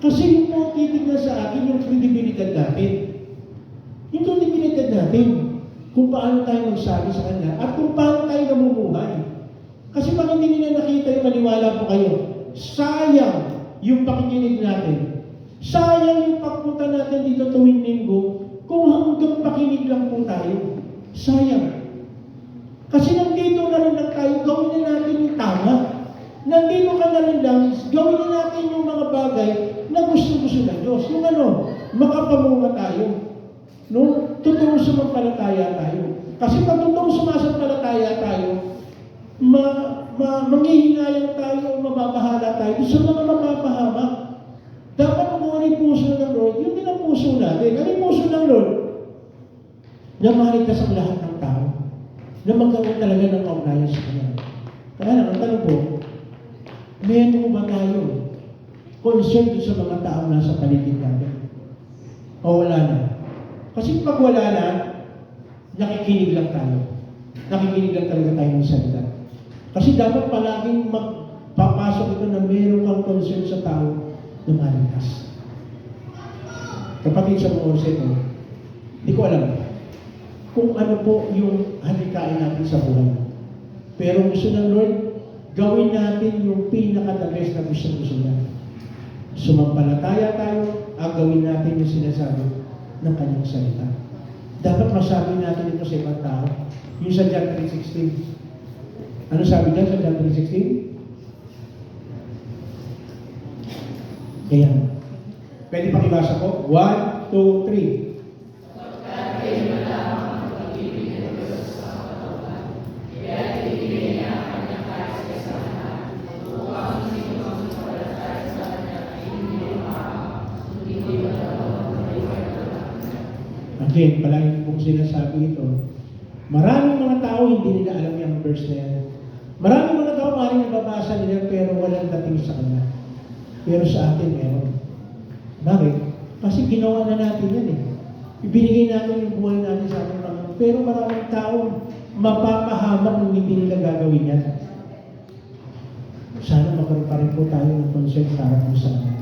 Kasi yung po titignan sa atin yung credibility natin. Yung credibility natin. Kung paano tayo magsabi sa Kanya at kung paano tayo namumuhay. Kasi pag hindi nila nakita yung maniwala po kayo, sayang yung pakikinig natin. Sayang yung pagpunta natin dito tuwing linggo kung hanggang pakinig lang po tayo. Sayang. Kasi nandito na rin lang tayo, gawin na natin yung tama. Nandito ka na rin lang, gawin na natin yung mga bagay na gusto-gusto ng Diyos. Yung ano, makapamunga tayo. No? Totoong sumampalataya tayo. Kasi pag totoong sumasampalataya tayo, manghihinayang tayo, mababahala tayo sa mga mapapahamak. Dapat kung ano yung puso ng Lord, yun din ang puso natin. Ano yung puso ng Lord? Na maligtas ang lahat ng tao. Na magkaroon talaga ng kaugnayan sa Kanya. Kaya lang, ang tanong po, meron ba tayo concerned sa mga tao nasa paligid natin? O wala na? Kasi pag wala na, nakikinig lang tayo. Nakikinig lang talaga tayo ng salita. Kasi dapat palaging magpapasok ito na meron kang concern sa tao na maligtas. Kapatid sa mga oras ito, hindi ko alam kung ano po yung halikain natin sa buhay. Pero gusto ng Lord, gawin natin yung pinaka-the best na gusto niya. Sumampalataya tayo, gawin natin yung sinasabi ng Kanyang salita. Dapat masabi natin ito sa ibang tao. Yung sa John 3:16. Ano sabi dyan sa John 3:16? Kaya, pwede pakibasa ko? 1, 2, 3. Again, palagi kong sinasabi ito. Maraming mga tao hindi nila alam yung verse na yan. Maraming mga tao maaaring nababasa nila pero walang dating sa Kanya. Pero sa atin meron. Bakit? Kasi ginawa na natin yan eh. Ibinigay natin yung buhay natin sa ating Panginoon. Pero maraming tao mapapahamak nung hindi nila gagawin yan. Sana magkaroon pa rin po tayo ng concern para po sa atin.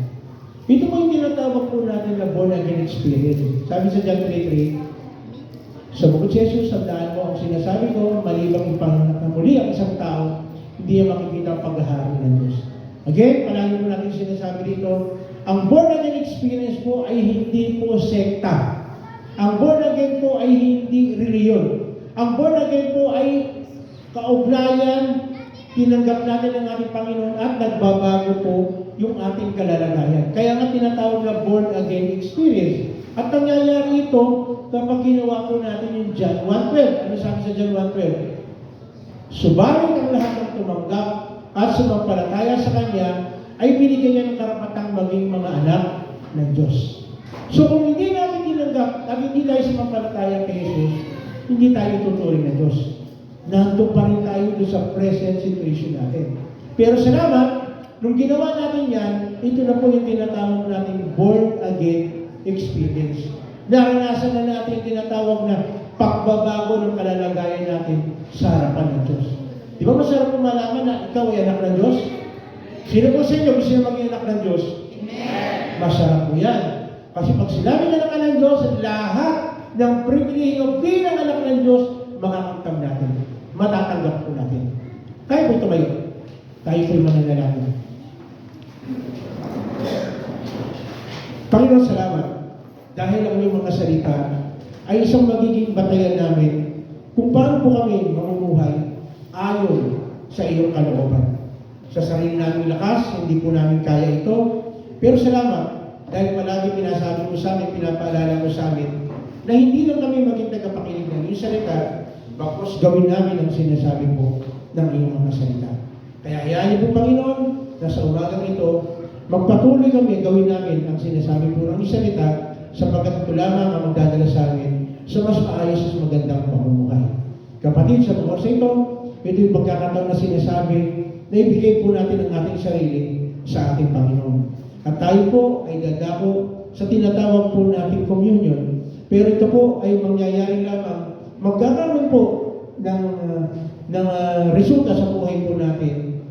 Ito po yung tinatawag po natin na born again experience. Sabi sa John 3:3, sa bukod sa Jesus, tandaan mo ang sinasabi ko, malibang ipanganak na muli ang isang tao, hindi niya makikita ang paghahari ng Diyos. Again, palagi po natin sinasabi dito, ang born again experience po ay hindi po sekta. Ang born again po ay hindi reliyon. Ang born again po ay kaugnayan, tinanggap natin ang ating Panginoon at nagbabago po yung ating kalalagayan. Kaya nga tinatawag na born again experience. At nangyayari ito kapag ginawa po natin yung John 1:12. Ano sabi sa John 1:12? Subalit ang lahat ng tumanggap at sumampalataya sa Kanya ay binigyan niya ng karapatang maging mga anak ng Diyos. So kung hindi natin tinanggap at hindi tayo sumampalataya kay Jesus, hindi tayo tuturing na Diyos. Nandun pa rin tayo doon sa present situation natin. Pero salamat, nung ginawa natin yan, ito na po yung tinatawag natin born again experience. Naranasan na natin yung tinatawag na pagbabago ng kalalagayan natin sa harapan ng Diyos. Di ba masarap po malaman na ikaw ay anak ng Diyos? Sino po sa inyo gusto maging anak ng Diyos? Amen. Masarap po yan. Kasi pag sinabi na anak ng Diyos, lahat ng pribilehyo bilang anak ng Diyos, makakamtam natin. Matatanggap po natin. Tayo po tumayo. Tayo po yung mananalangin. Panginoon, salamat. Dahil ang iyong mga salita ay isang magiging batayan namin kung paano po kami mamumuhay ayon sa iyong kalooban. Sa sarili naming lakas, hindi po namin kaya ito, pero salamat dahil palagi pinasabi mo sa amin, pinapaalala mo sa amin, na hindi lang kami maging tagapakinig ng iyong salita, bakos gawin namin ang sinasabi po ng iyong mga salita. Kaya hayaan niyo po, Panginoon, na sa umagang ito, magpatuloy kami gawin namin ang sinasabi po ng iyong salita, sapagkat ito lamang ang magdadala sa amin sa mas maayos at magandang pamumuhay. Kapatid, sa mga ito yung pagkakataon na sinasabi na ibigay po natin ang ating sarili sa ating Panginoon. At tayo po ay dadako sa tinatawag po nating communion. Pero ito po ay mangyayari lamang, magkakaroon po ng resulta sa buhay po natin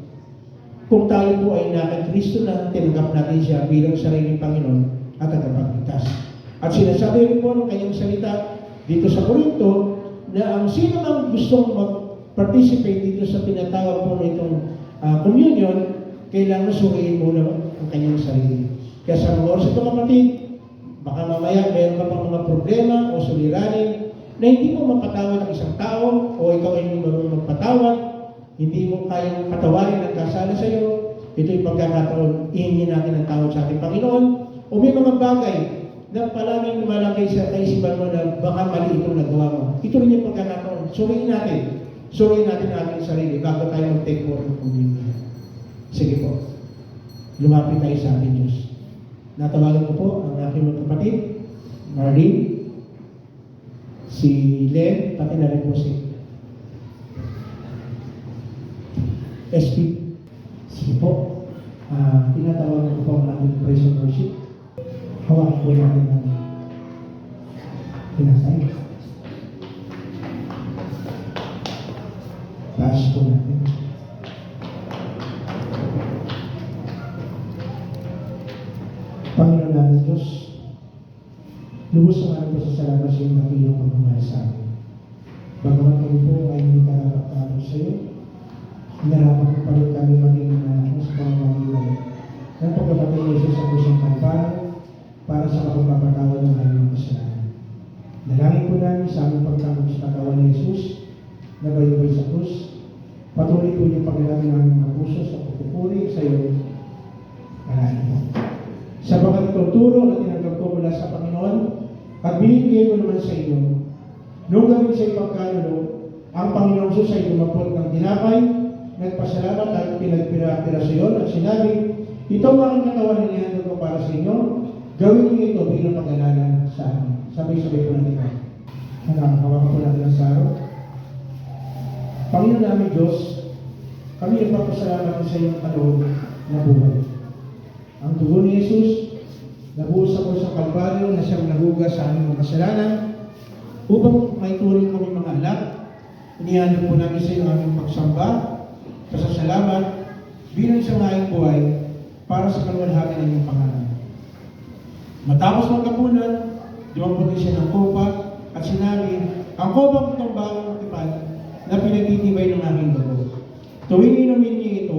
kung tayo po ay nasa Kristo na tinanggap natin siya bilang sariling Panginoon at tagapagligtas. At sinasabi rin po ng kanyang salita dito sa Korinto na ang sino mang gustong mag-participate dito sa tinatawag po nitong communion, kailangan suriin muna ang kanyang sarili. Kaya sa mga oras ito, kapatid, baka mamaya mayroon ka pang mga problema o suliranin na hindi mo mapatawad ang isang tao o ikaw ay hindi marunong magpatawad, hindi mo kayang patawarin ang kasala sa iyo. Ito yung pagkakataon, ihingi natin ang tawad sa ating Panginoon. O may mga bagay na palaging lumalaki sa kaisipan mo na baka mali itong nagawa mo. Ito rin yung pagkakataon. Suriin natin ang ating sarili bago tayo mag-take for ng communion. Sige po, lumapit tayo sa ating Diyos. Natawagan ko po ang aking mga kapatid, Marlene, si Len, pati na rin po si SP. Sige po, tinatawagan ko po ang aking praise and worship. Hawakan po natin ang pinasay. Taas po natin. Panginoon namin Diyos, lubos ang aming pasasalamat sa iyong dakilang pagmamahal sa amin. Bagamat kami po ay hindi karapatan sa iyo, hinarapan ko pa rin kami maging sa pamamagitan ng pagkabatay ni Jesus sa kusang Kalbaryo para sa kapagpapatawad ng aming kasalanan. Dalangin po namin sa aming pagkakagustatawan ni Jesus na bayubay sa krus. Patuloy po yung paglalagay ng mga puso sa pagpupuri sa iyo. Kalahin po. Sa mga ituturo na tinanggap ko mula sa Panginoon at binibigay ko naman sa iyo, nung gawin sa ipagkanulo, ang Panginoon sa iyo lumapot ng tinapay, nagpasalamat at pinagpira-pira sa iyo at sinabi, ito ang aking katawan na nihandog ko para sa inyo, gawin niyo ito bilang pag-alala sa amin. Sabay-sabay po natin ito. Hawakan po natin ang saro. Panginoon namin Diyos, kami nagpapasalamat sa iyong kaloob na buhay. Ang dugo ni Jesus, nabuhos sa krus ng Kalbaryo na siyang nahugas sa aming mga kasalanan, upang may turing kami mga anak, inihandog po namin sa iyo ang aming pagsamba, pasasalamat, bilang isang maayong buhay, para sa kaluwalhati ng iyong pangalan. Matapos magkapunan, dumaputin siya ng kopa at sinabi, ang kopa itong bagong tipan na pinagtitibay ng aking dugo. Tuwing inumin niyo ito,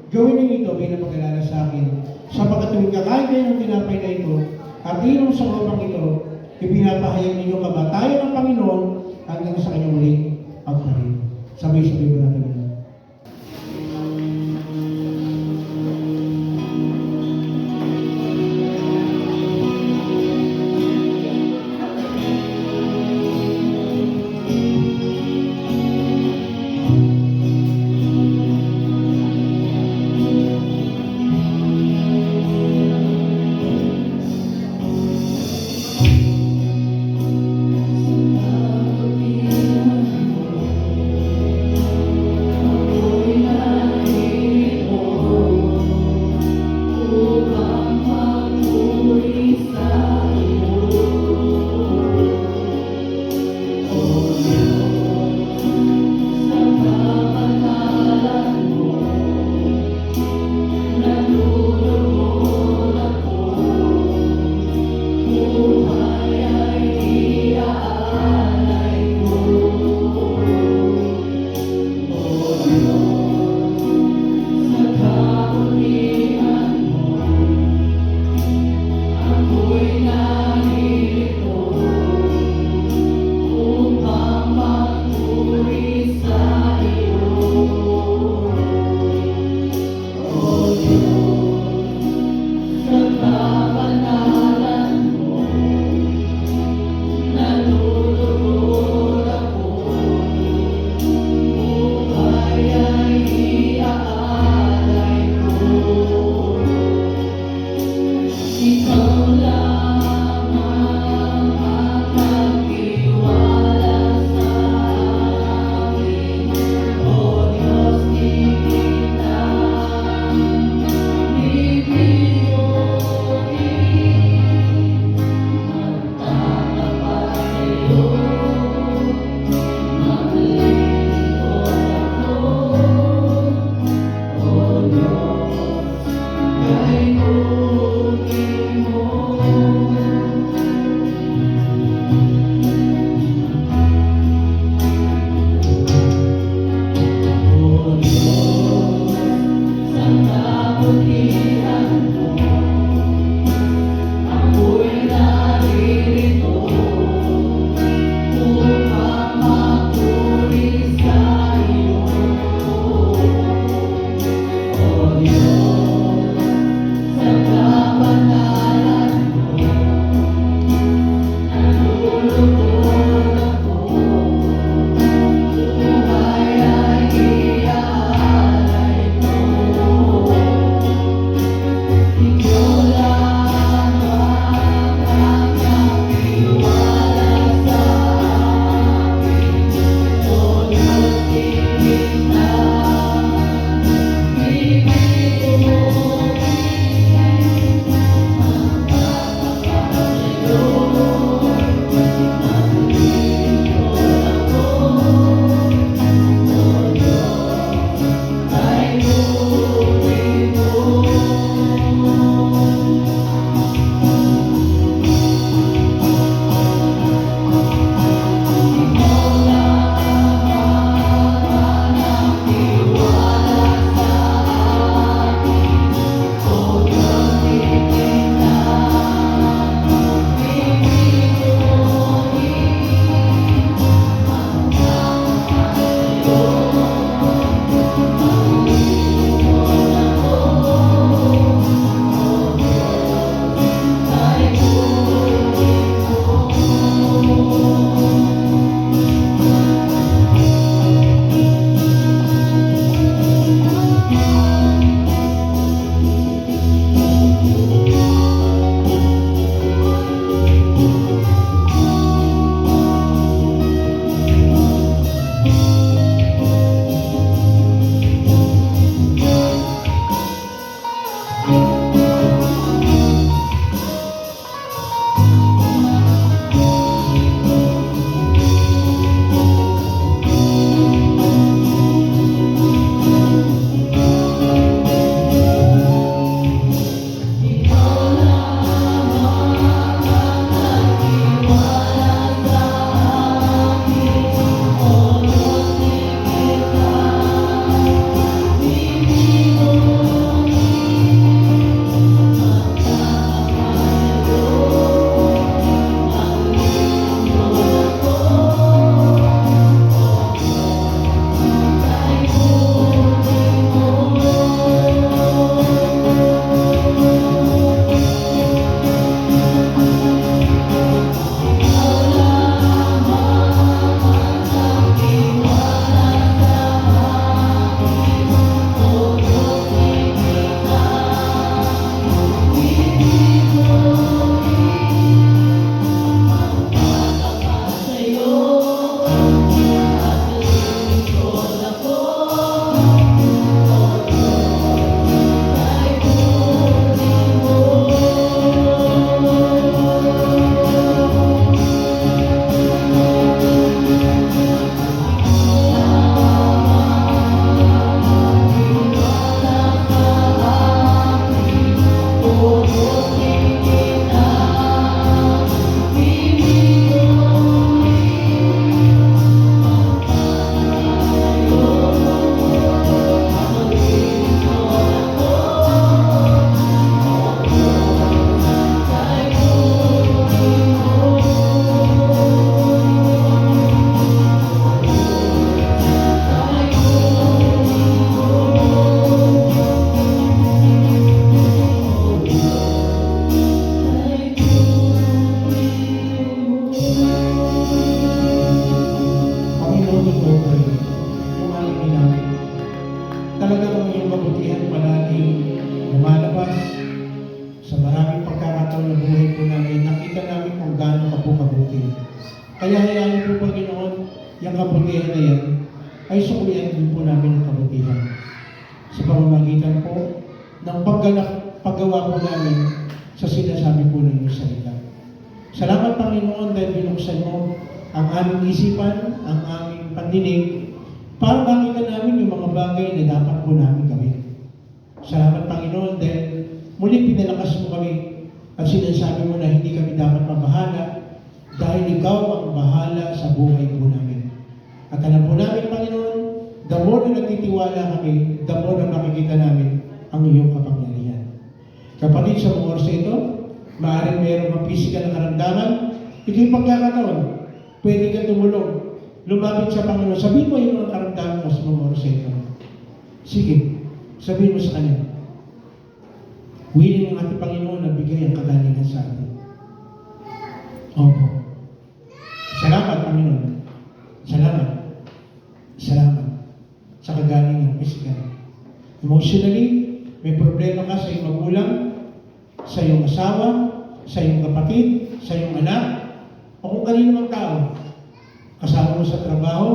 gawin niyo ito bilang pag-alala sa akin, sapagkat tuwing kakain kayo ng tinapay na ito at inom sa kopang ito, ipinapahayag ninyo kamatayan ng Panginoon hanggang sa kanyang muling pagparin. Sabay-sabay mo natin. Kaya hayaan niyo po, Panginoon, yung kabutihan na yan ay suklian din po namin ang kabutihan. Sa pamamagitan po ng paggawa po namin sa sinasabi po ng iyong salita. Salamat, Panginoon, dahil binuksan mo ang aming isipan, ang aming pandinig, para makita namin yung mga bagay na dapat po namin gawin. Salamat, Panginoon, dahil muli pinalakas mo kami at sinasabi mo na hindi kami dapat mabahala dahil ikaw ang bahala sa buhay po namin. At alam po namin, Panginoon, the more na nagtitiwala kami, the more na makikita namin ang iyong kapangyarihan. Kapatid, sa mga oras ito, maaaring mayroong mga physical na karamdaman, ito yung pagkakataon, pwede ka tumulong, lumapit sa Panginoon, sabihin mo yung mga karamdaman mo sa mga oras ito. Sige, sabihin mo sa Kanya. Willing ang ating Panginoon na bigay ang kagalingan sa atin. Opo. Salamat, Panginoon. Salamat. Salamat sa kagalingan physical. Emotionally, may problema ka sa iyong magulang, sa iyong asawa, sa iyong kapatid, sa iyong anak, o kung kanino mang tao. Kasama mo sa trabaho,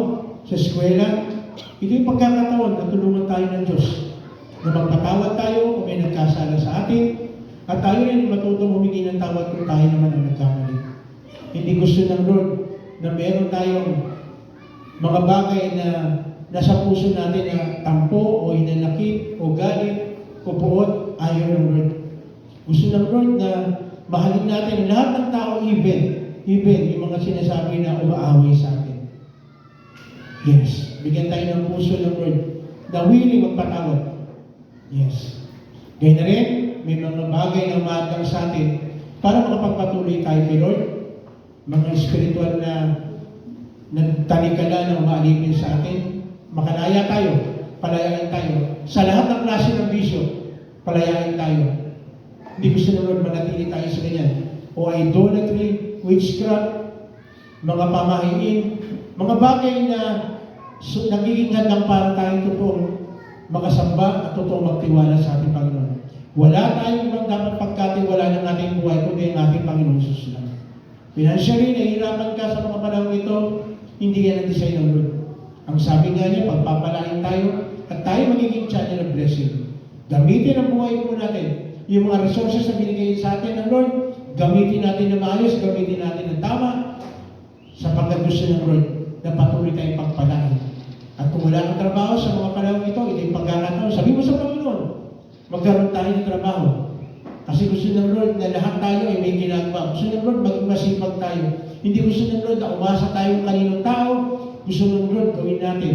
sa eskwela, ito yung pagkakataon na tulungan tayo ng Diyos. Na magpatawad tayo kung may nagkasala sa atin, at tayo rin matutong humingi ng tawad kung tayo naman ang nagkamali. Hindi gusto ng Lord na meron tayong mga bagay na nasa puso natin na tampo o hinanakit o galit o puot, ayaw ng Lord. Gusto ng Lord na mahalin natin lahat ng tao, even yung mga sinasabi na umaaway sa atin. Yes, bigyan tayo ng puso ng Lord na willing magpatawad. Yes. Gaya na rin, may mga bagay na umaadang sa atin para makapagpatuloy tayo kay Lord. Mga spiritual na nagtalikala na umaalipin sa atin, makalaya tayo, palayain tayo. Sa lahat ng klase ng bisyo, palayain tayo. Hindi gusto ng Lord manatili tayo sa ganyan. O idolatry, witchcraft, mga pamahiin, mga bagay na nagiging handang para tayong totoong makasamba at totoong magtiwala sa ating Panginoon. Wala tayong ibang dapat pagkatiwala ng ating buhay kundi ang ating Panginoon Jesus lang. Financially, nahihirapan ka sa mga panahon ito, hindi yan ang design ng Lord. Ang sabi nga niya, pagpapalain tayo at tayo magiging channel of blessing. Gamitin ang buhay po natin. Yung mga resources na binigay sa atin ng Lord, gamitin natin na maayos, gamitin natin ng tama, sapagkat gusto ng Lord na patuloy tayong pagpalain. At kung wala kang trabaho sa mga panahon ito, ito yung pagkakataon. Sabi mo sa Panginoon, magkaroon tayo ng trabaho. Kasi gusto ng Lord na lahat tayo ay may ginagawa. Gusto ng Lord maging masipag tayo. Hindi gusto ng Lord na umasa tayo kaninong tao. Gusto ng Lord gawin natin.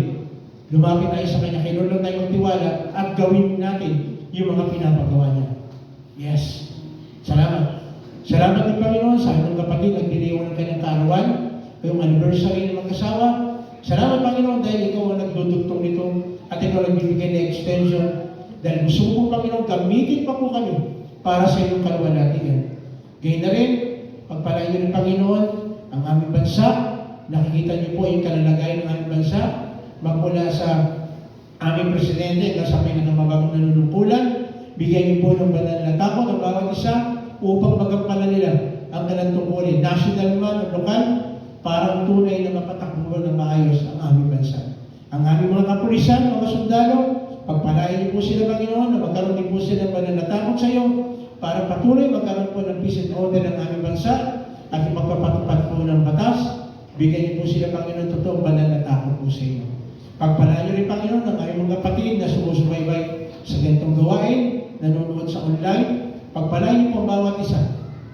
Lumapit tayo sa Kanya. Kay Lord lang tayo magtiwala at gawin natin yung mga pinapagawa niya. Yes. Salamat. Salamat din Panginoon sa aking kapatid ang diniwan ng kanyang kaarawan, yung anniversary ng mag-asawa. Salamat Panginoon dahil ikaw ang nagdudugtong nito at ikaw ang nagbibigay ng extension. Dahil gusto mo po Panginoon, gamitin pa po kami para sa iyong kalwalatigan. Gayun na rin, pagpalain niyo ng Panginoon ang aming bansa. Nakikita niyo po yung kalalagayan ng aming bansa magmula sa aming presidente hanggang sa pinakamababang nanunungkulan. Bigyan niyo po ng banal na takot ang bawat isa upang magampanan nila ang kanilang tungkulin, national man o lokal, para tunay na mapatakbuhan ng maayos ang aming bansa. Ang aming mga kapulisan, mga sundalo, pagpalain niyo po sila, Panginoon, na magkaroon din po sila ng banal na takot sa iyo, para patuloy magkaroon po ng peace and order ng aming bansa at magpapatupad po ng batas. Bigyan niyo po sila, Panginoon, totoong banal na takot po sa iyo. Pagpalain niyo rin, Panginoon, ang aming mga kapatid na sumusubaybay sa ganitong gawain, nanonood sa online. Pagpalain niyo po ang bawat isa.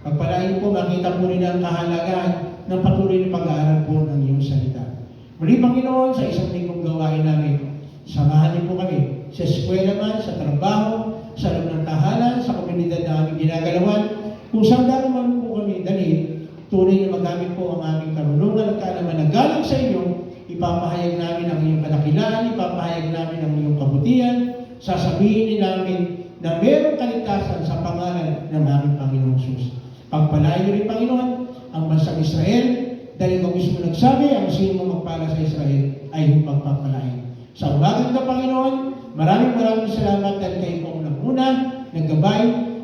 Pagpalain niyo po, makita po nila ang kahalagahan ng patuloy na pag-aaral po ng iyong salita. Muli, Panginoon, sa isang linggong gawain namin, samahan niyo po kami sa eskwela man, sa trabaho, sa loob ng tahanan, sa komunidad na aming ginagalawan. Kung saan naman po kami dali, tunay na magamit po ang aming karunungan at kaalaman na galing sa inyo, ipapahayag namin ang iyong kadakilaan, ipapahayag namin ang iyong kabutihan, sasabihin namin na mayroong kaligtasan sa pangalan ng aming Panginoong Jesus. Pagpalain niyo rin, Panginoon, ang bansang Israel, dahil ikaw mismo nagsabi, ang sino magpala sa Israel ay yung pagpapalain. Sa umagang ito, Panginoon, maraming salamat dahil kayo po ang nagmuna, naggabay,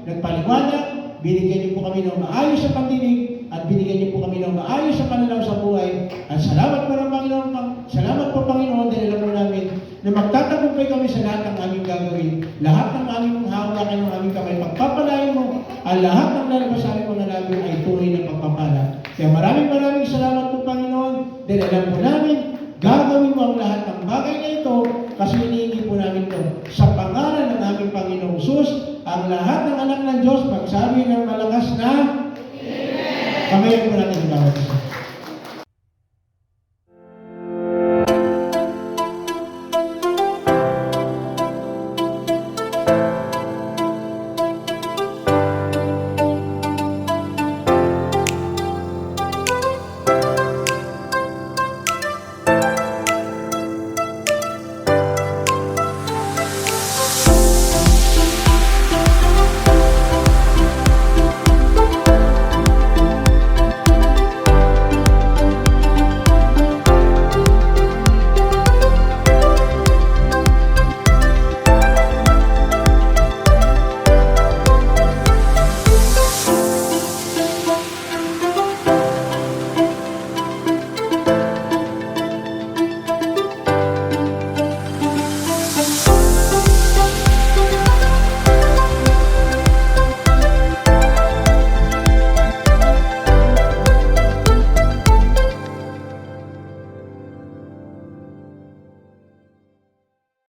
nagpaliwanag, binigyan niyo po kami ng maayos sa pandinig at binigyan niyo po kami ng maayos sa pananaw sa buhay. At salamat po ng Panginoon, salamat po Panginoon dahil alam po namin na magtatagumpay kami sa lahat ng aming gagawin. Lahat ng aming hawakan ng aming kamay, pagpapalain mo, ang lahat ng lalabas sa aming mga labi ay tunay na pagpapala. Kaya maraming salamat po Panginoon dahil alam po namin, gagawin mo ang lahat ng bagay na ito kasi hinihingi po namin ito sa pangalan ng aming Panginoong Jesus. Ang lahat ng anak ng Diyos magsabi ng malakas na Amen. Kamayan po natin ang bawat isa.